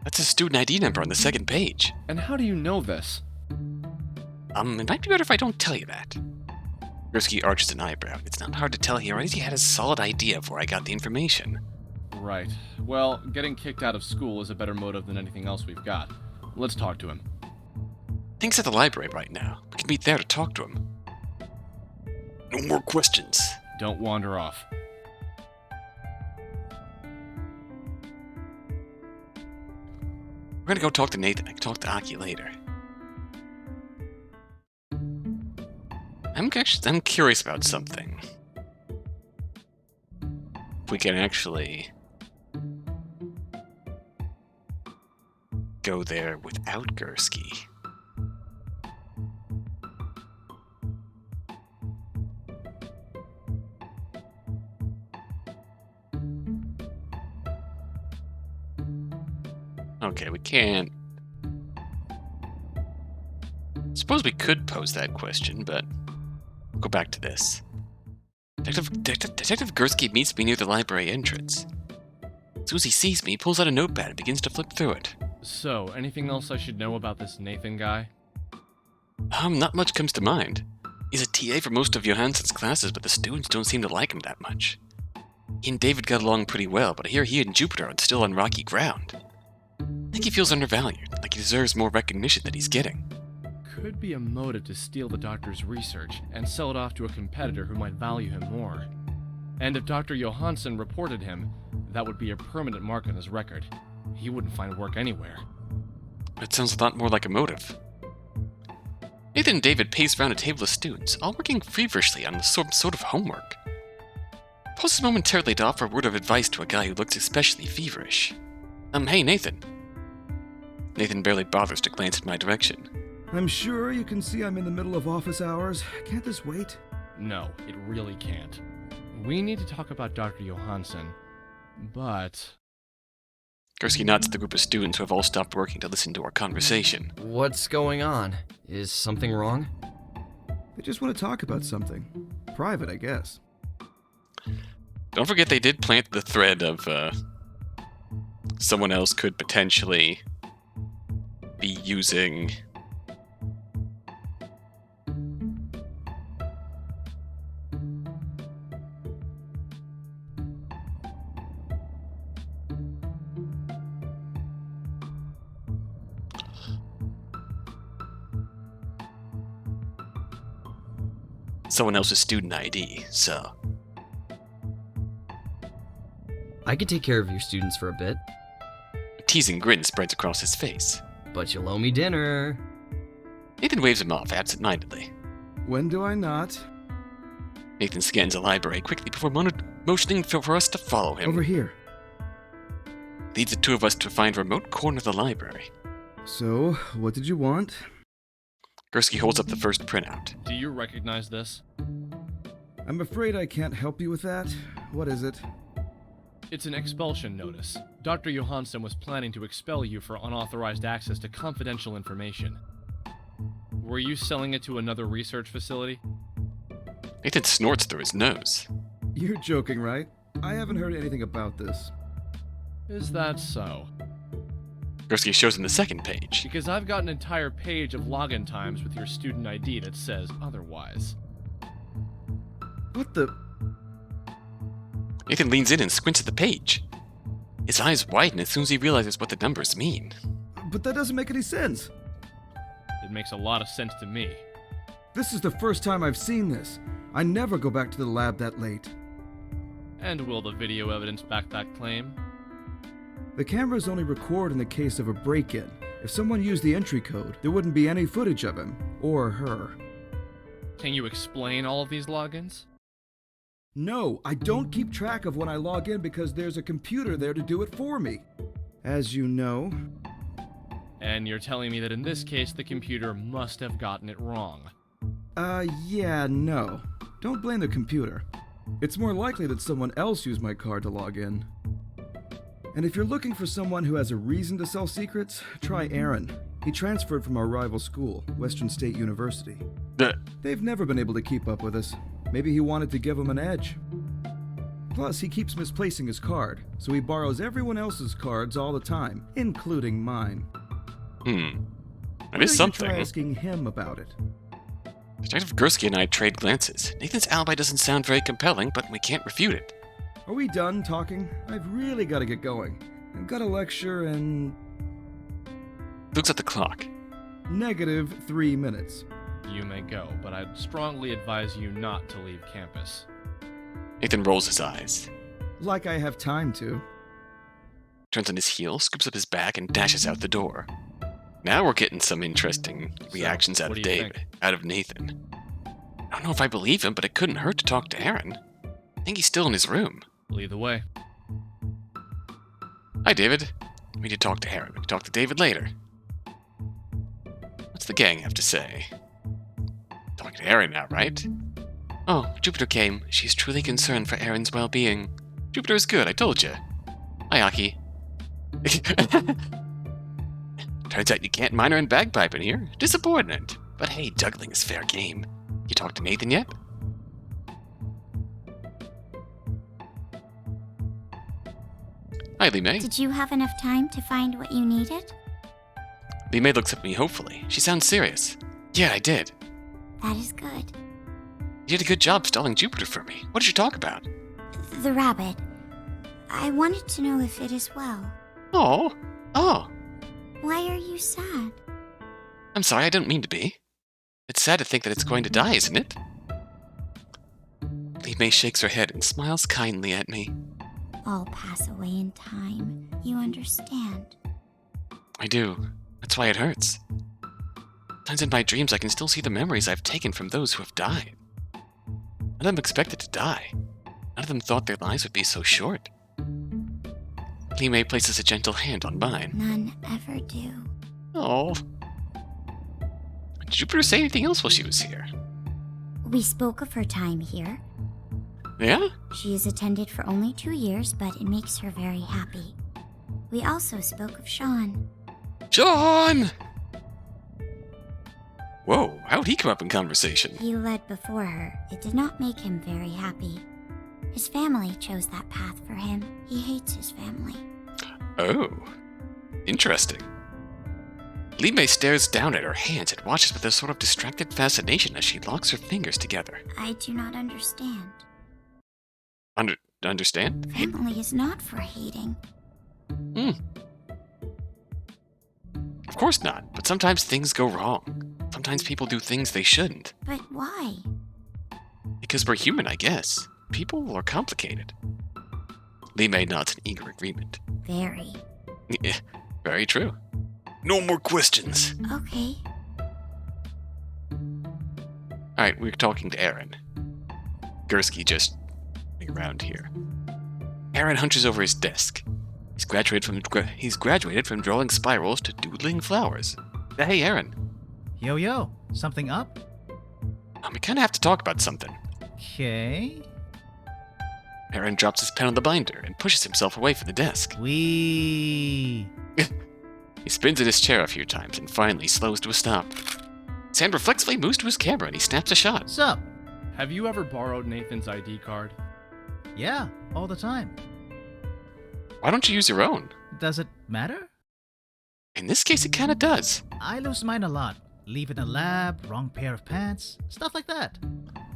That's his student ID number on the second page. And how do you know this? It might be better if I don't tell you that. Gursky arches an eyebrow. It's not hard to tell he already had a solid idea of where I got the information. Right. Well, getting kicked out of school is a better motive than anything else we've got. Let's talk to him. Things at the library right now. We can meet there to talk to him. No more questions. Don't wander off. We're gonna go talk to Nathan. I can talk to Aki later. I'm curious about something. If we can actually go there without Gursky. Okay, we can't. Suppose we could pose that question, but we'll go back to this. Detective Gursky meets me near the library entrance. As soon as he sees me, he pulls out a notepad and begins to flip through it. So, anything else I should know about this Nathan guy? Not much comes to mind. He's a TA for most of Johansson's classes, but the students don't seem to like him that much. He and David got along pretty well, but I hear he and Jupiter are still on rocky ground. I think he feels undervalued, like he deserves more recognition than he's getting. Could be a motive to steal the doctor's research and sell it off to a competitor who might value him more. And if Dr. Johansson reported him, that would be a permanent mark on his record. He wouldn't find work anywhere. That sounds a lot more like a motive. Nathan and David pace around a table of students, all working feverishly on some sort of homework. Pauses momentarily to offer a word of advice to a guy who looks especially feverish. Hey, Nathan. Nathan barely bothers to glance in my direction. I'm sure you can see I'm in the middle of office hours. Can't this wait? No, it really can't. We need to talk about Dr. Johansson, but... Gursky nods at the group of students who have all stopped working to listen to our conversation. What's going on? Is something wrong? They just want to talk about something. Private, I guess. Don't forget they did plant the thread of, someone else could potentially be using... someone else's student ID, so... I could take care of your students for a bit. A teasing grin spreads across his face. But you'll owe me dinner. Nathan waves him off absent-mindedly. When do I not? Nathan scans the library quickly before motioning for us to follow him. Over here. Leads the two of us to find a remote corner of the library. So, what did you want? Gursky holds up the first printout. Do you recognize this? I'm afraid I can't help you with that. What is it? It's an expulsion notice. Dr. Johansson was planning to expel you for unauthorized access to confidential information. Were you selling it to another research facility? Nathan snorts through his nose. You're joking, right? I haven't heard anything about this. Is that so? Gursky shows him the second page. Because I've got an entire page of login times with your student ID that says otherwise. What the... Nathan leans in and squints at the page. His eyes widen as soon as he realizes what the numbers mean. But that doesn't make any sense. It makes a lot of sense to me. This is the first time I've seen this. I never go back to the lab that late. And will the video evidence back that claim? The cameras only record in the case of a break-in. If someone used the entry code, there wouldn't be any footage of him, or her. Can you explain all of these logins? No, I don't keep track of when I log in because there's a computer there to do it for me. As you know. And you're telling me that in this case, the computer must have gotten it wrong. Yeah, no. Don't blame the computer. It's more likely that someone else used my card to log in. And if you're looking for someone who has a reason to sell secrets, try Aaron. He transferred from our rival school, Western State University. They've never been able to keep up with us. Maybe he wanted to give them an edge. Plus, he keeps misplacing his card, so he borrows everyone else's cards all the time, including mine. That is something. Try asking him about it. Detective Gursky and I trade glances. Nathan's alibi doesn't sound very compelling, but we can't refute it. Are we done talking? I've really got to get going. I've got a lecture in... Looks at the clock. -3 minutes. You may go, but I'd strongly advise you not to leave campus. Nathan rolls his eyes. Like I have time to. Turns on his heel, scoops up his bag, and dashes out the door. Now we're getting some interesting reactions out of Nathan. I don't know if I believe him, but it couldn't hurt to talk to Aaron. I think he's still in his room. Lead the way. Hi, David. We need to talk to Aaron. We can talk to David later. What's the gang have to say? Talking to Aaron now, right? Oh, Jupiter came. She's truly concerned for Aaron's well-being. Jupiter is good, I told you. Hi, Aki. Turns out you can't minor in bagpiping here. Disappointment. But hey, juggling is fair game. You talked to Nathan yet? Hi, Lee May. Did you have enough time to find what you needed? Lee May looks at me hopefully. She sounds serious. Yeah, I did. That is good. You did a good job stalling Jupiter for me. What did you talk about? The rabbit. I wanted to know if it is well. Oh. Why are you sad? I'm sorry, I didn't mean to be. It's sad to think that it's going to die, isn't it? Lee May shakes her head and smiles kindly at me. All pass away in time. You understand. I do. That's why it hurts. Sometimes in my dreams I can still see the memories I've taken from those who have died. None of them expected to die. None of them thought their lives would be so short. Lee May places a gentle hand on mine. None ever do. Oh. Did Jupiter say anything else while she was here? We spoke of her time here. Yeah? She has attended for only 2 years, but it makes her very happy. We also spoke of Sean. Sean! Whoa, how'd he come up in conversation? He led before her. It did not make him very happy. His family chose that path for him. He hates his family. Oh, interesting. Li Mei stares down at her hands and watches with a sort of distracted fascination as she locks her fingers together. I do not understand. Understand? Family is not for hating. Of course not, but sometimes things go wrong. Sometimes people do things they shouldn't. But why? Because we're human, I guess. People are complicated. Li Mei nods in eager agreement. Very. Yeah, very true. No more questions. Okay. Alright, we're talking to Aaron. Gursky just around here. Aaron hunches over his desk. He's graduated from drawing spirals to doodling flowers. Hey, Aaron. Yo, something up? We kind of have to talk about something. Okay. Aaron drops his pen on the binder and pushes himself away from the desk. Wee. He spins in his chair a few times and finally slows to a stop. Sam reflexively moves to his camera and he snaps a shot. What's up? Have you ever borrowed Nathan's ID card? Yeah, all the time. Why don't you use your own? Does it matter? In this case, it kind of does. I lose mine a lot. Leave it in the lab, wrong pair of pants, stuff like that.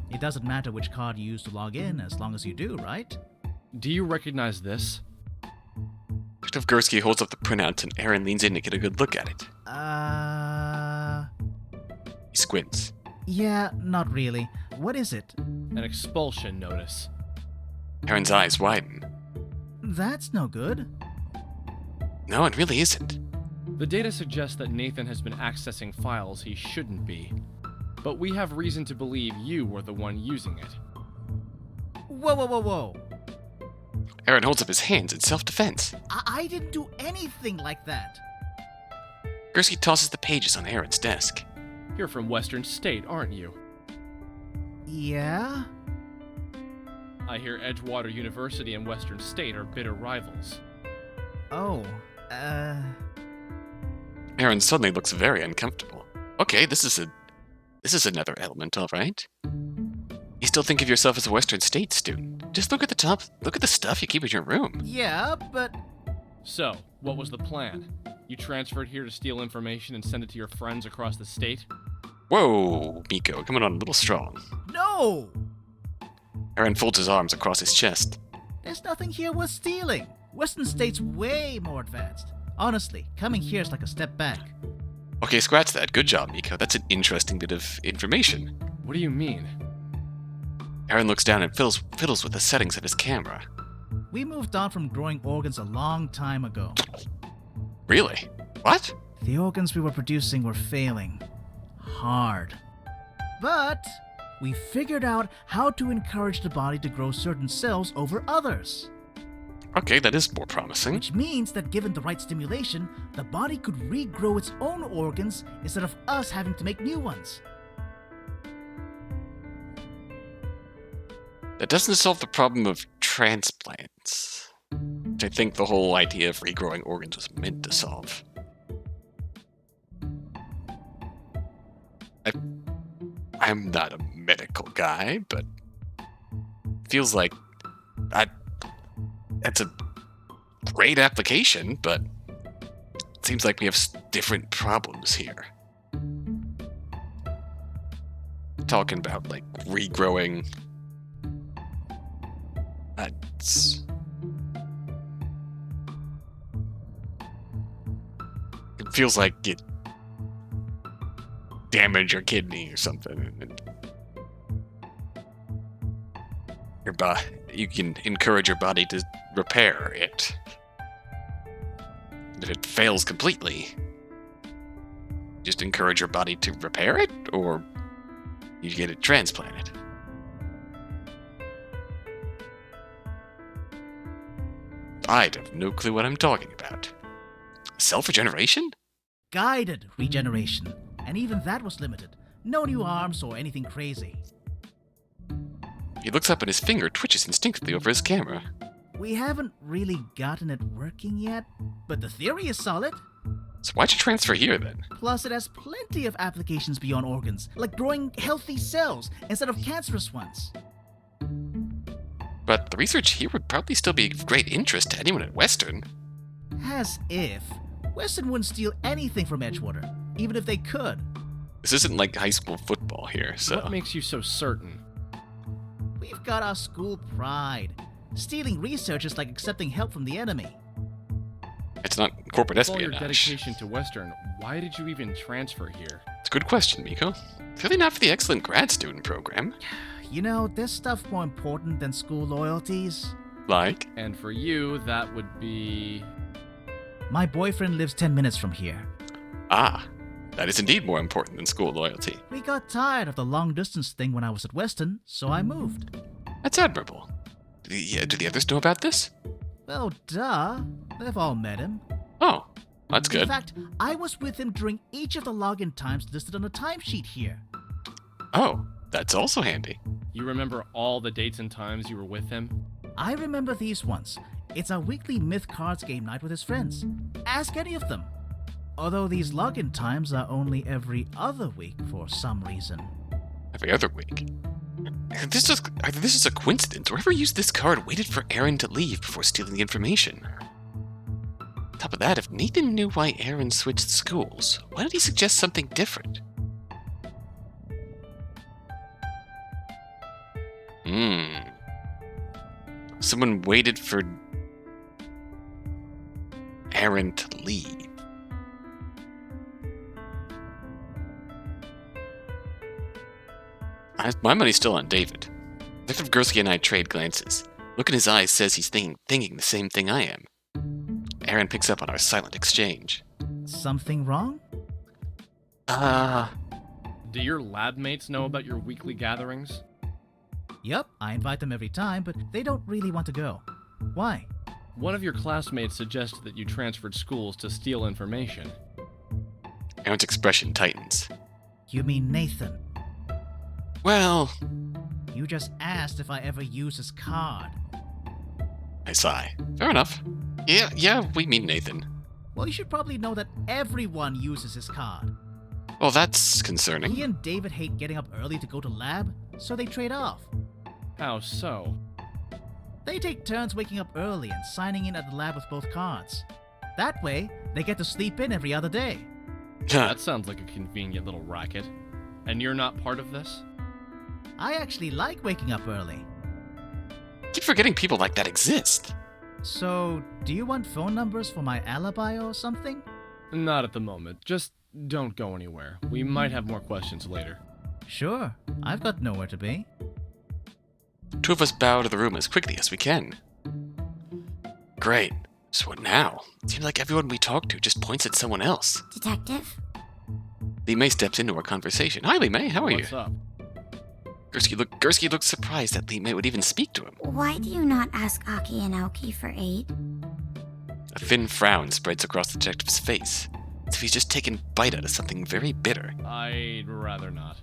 It doesn't matter which card you use to log in as long as you do, right? Do you recognize this? Detective Gursky holds up the printout and Aaron leans in to get a good look at it. He squints. Yeah, not really. What is it? An expulsion notice. Aaron's eyes widen. That's no good. No, it really isn't. The data suggests that Nathan has been accessing files he shouldn't be. But we have reason to believe you were the one using it. Whoa. Aaron holds up his hands in self-defense. I didn't do anything like that. Gursky tosses the pages on Aaron's desk. You're from Western State, aren't you? Yeah? I hear Edgewater University and Western State are bitter rivals. Oh, Aaron suddenly looks very uncomfortable. Okay, this is another element, all right. You still think of yourself as a Western State student. Just look at the stuff you keep in your room. Yeah, but... So, what was the plan? You transferred here to steal information and send it to your friends across the state? Whoa, Miko, coming on a little strong. No! Aaron folds his arms across his chest. There's nothing here worth stealing. Western State's way more advanced. Honestly, coming here is like a step back. Okay, scratch that. Good job, Miko. That's an interesting bit of information. What do you mean? Aaron looks down and fiddles with the settings of his camera. We moved on from growing organs a long time ago. Really? What? The organs we were producing were failing. Hard. But we figured out how to encourage the body to grow certain cells over others. Okay, that is more promising. Which means that given the right stimulation, the body could regrow its own organs instead of us having to make new ones. That doesn't solve the problem of transplants, which I think the whole idea of regrowing organs was meant to solve. I'm not a medical guy, but feels like that's a great application, but it seems like we have different problems here. Talking about, like, regrowing. It feels like it damaged your kidney or something. And you can encourage your body to repair it. If it fails completely, just encourage your body to repair it, or you get it transplanted. I have no clue what I'm talking about. Self-regeneration? Guided regeneration. And even that was limited. No new arms or anything crazy. He looks up and his finger twitches instinctively over his camera. We haven't really gotten it working yet, but the theory is solid. So why'd you transfer here then? Plus, it has plenty of applications beyond organs, like growing healthy cells instead of cancerous ones. But the research here would probably still be of great interest to anyone at Western. As if. Weston wouldn't steal anything from Edgewater, even if they could. This isn't like high school football here, so... What makes you so certain? We've got our school pride. Stealing research is like accepting help from the enemy. It's not corporate With all your espionage. dedication to Western, why did you even transfer here? It's a good question, Miko. Clearly not for the excellent grad student program. You know, there's stuff more important than school loyalties. Like? And for you, that would be... My boyfriend lives 10 minutes from here. Ah, that is indeed more important than school loyalty. We got tired of the long-distance thing when I was at Weston, so I moved. That's admirable. Do the others know about this? Well, duh. They've all met him. Oh, that's good. In fact, I was with him during each of the login times listed on the timesheet here. Oh, that's also handy. You remember all the dates and times you were with him? I remember these ones. It's our weekly Myth Cards game night with his friends. Ask any of them. Although these login times are only every other week for some reason. Every other either this is a coincidence, or whoever used this card waited for Aaron to leave before stealing the information. On top of that, if Nathan knew why Aaron switched schools, why did he suggest something different? Someone waited for Aaron to leave. My money's still on David. Detective Gursky and I trade glances. Look in his eyes says he's thinking the same thing I am. Aaron picks up on our silent exchange. Something wrong? Do your lab mates know about your weekly gatherings? Yep, I invite them every time, but they don't really want to go. Why? One of your classmates suggested that you transferred schools to steal information. Aaron's expression tightens. You mean Nathan? Well... You just asked if I ever use his card. I sigh. Fair enough. Yeah, we mean Nathan. Well, you should probably know that everyone uses his card. Well, that's concerning. He and David hate getting up early to go to lab, so they trade off. How so? They take turns waking up early and signing in at the lab with both cards. That way, they get to sleep in every other day. That sounds like a convenient little racket. And you're not part of this? I actually like waking up early. Keep forgetting people like that exist. So, do you want phone numbers for my alibi or something? Not at the moment. Just don't go anywhere. We might have more questions later. Sure. I've got nowhere to be. Two of us bow to the room as quickly as we can. Great. So what now? It seems like everyone we talk to just points at someone else. Detective? Lee May steps into our conversation. Hi, Lee May. How are you? What's up? Gursky looked surprised that Lee May would even speak to him. Why do you not ask Aki and Aoki for aid? A thin frown spreads across the detective's face, as if he's just taken a bite out of something very bitter. I'd rather not.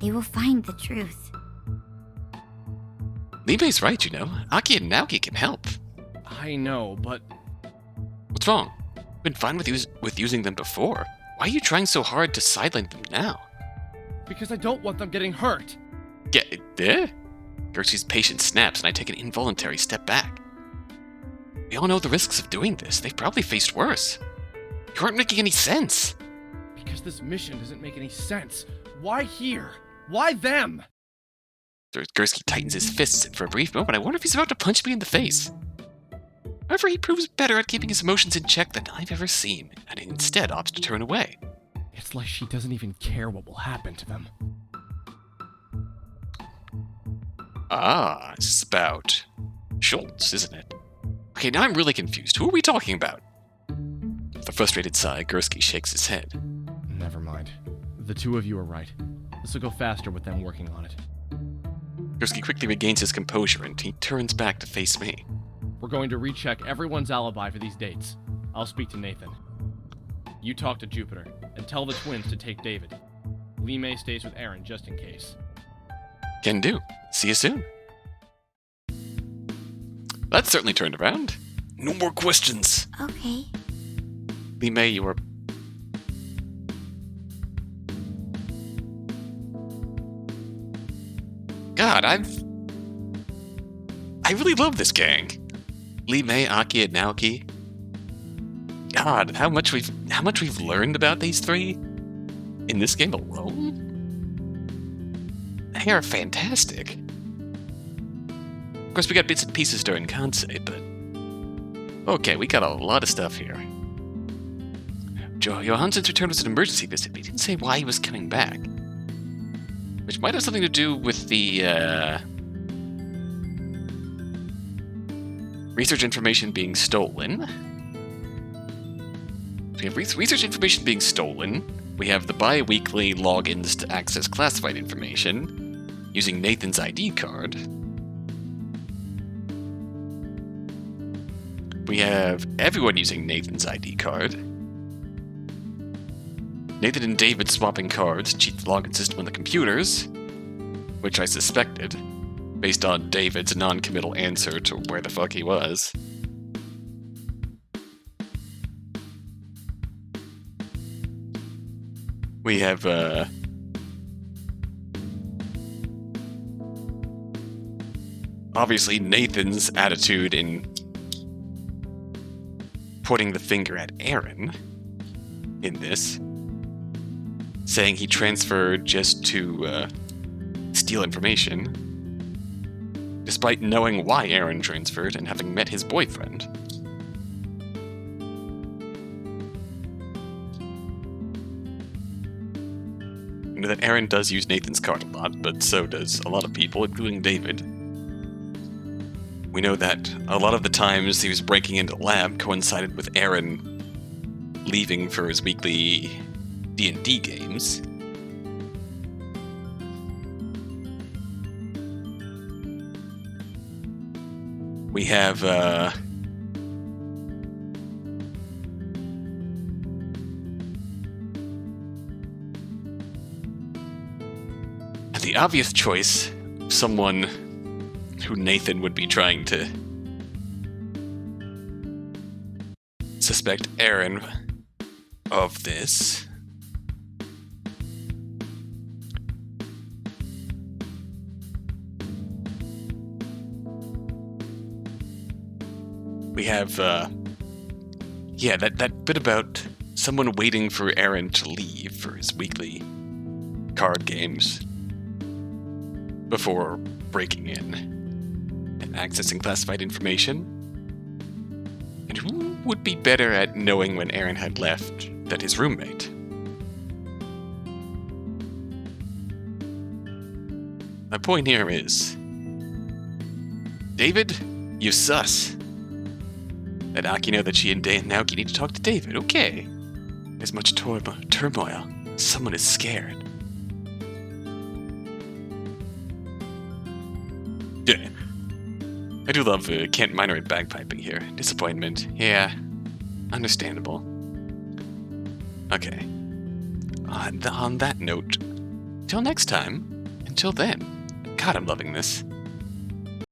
They will find the truth. Lee May's right, you know. Aki and Naoki can help. I know, but... What's wrong? You've been fine with using them before. Why are you trying so hard to sideline them now? Because I don't want them getting hurt. Gursky's patience snaps, and I take an involuntary step back. We all know the risks of doing this. They've probably faced worse. You aren't making any sense. Because this mission doesn't make any sense. Why here? Why them? Gursky tightens his fists, and for a brief moment, I wonder if he's about to punch me in the face. However, he proves better at keeping his emotions in check than I've ever seen, and instead opts to turn away. It's like she doesn't even care what will happen to them. It's about Schultz, isn't it? Okay, now I'm really confused. Who are we talking about? With a frustrated sigh, Gursky shakes his head. Never mind. The two of you are right. This will go faster with them working on it. Gursky quickly regains his composure, and he turns back to face me. We're going to recheck everyone's alibi for these dates. I'll speak to Nathan. You talk to Jupiter, and tell the twins to take David. Lee May stays with Aaron just in case. Can do. See you soon. That certainly turned around. No more questions. Okay. Lee May, you are... God, I really love this gang. Lee May, Aki, and Naoki. God, how much we've learned about these three in this game alone. They are fantastic. Of course, we got bits and pieces during Kansai, but okay, we got a lot of stuff here. Johansen's return was an emergency visit, but he didn't say why he was coming back, which might have something to do with the research information being stolen. We have research information being stolen. We have the bi-weekly logins to access classified information using Nathan's ID card. We have everyone using Nathan's ID card. Nathan and David swapping cards, cheat the login system on the computers, which I suspected, based on David's non-committal answer to where the fuck he was. We have, obviously Nathan's attitude in pointing the finger at Aaron in this, saying he transferred just to steal information, despite knowing why Aaron transferred and having met his boyfriend. You know that Aaron does use Nathan's card a lot, but so does a lot of people, including David. We know that a lot of the times he was breaking into the lab coincided with Aaron leaving for his weekly D&D games. We have, the obvious choice, someone who Nathan would be trying to suspect Aaron of this. We have, yeah, that bit about someone waiting for Aaron to leave for his weekly card games before breaking in and accessing classified information. And who would be better at knowing when Aaron had left than his roommate? My point here is, David, you sus. Let Aki know that she and Naoki need to talk to David. Okay. There's much turmoil. Someone is scared. Yeah. I do love Kent Minor and bagpiping here. Disappointment. Yeah. Understandable. Okay. On that note, till next time, until then, God, I'm loving this.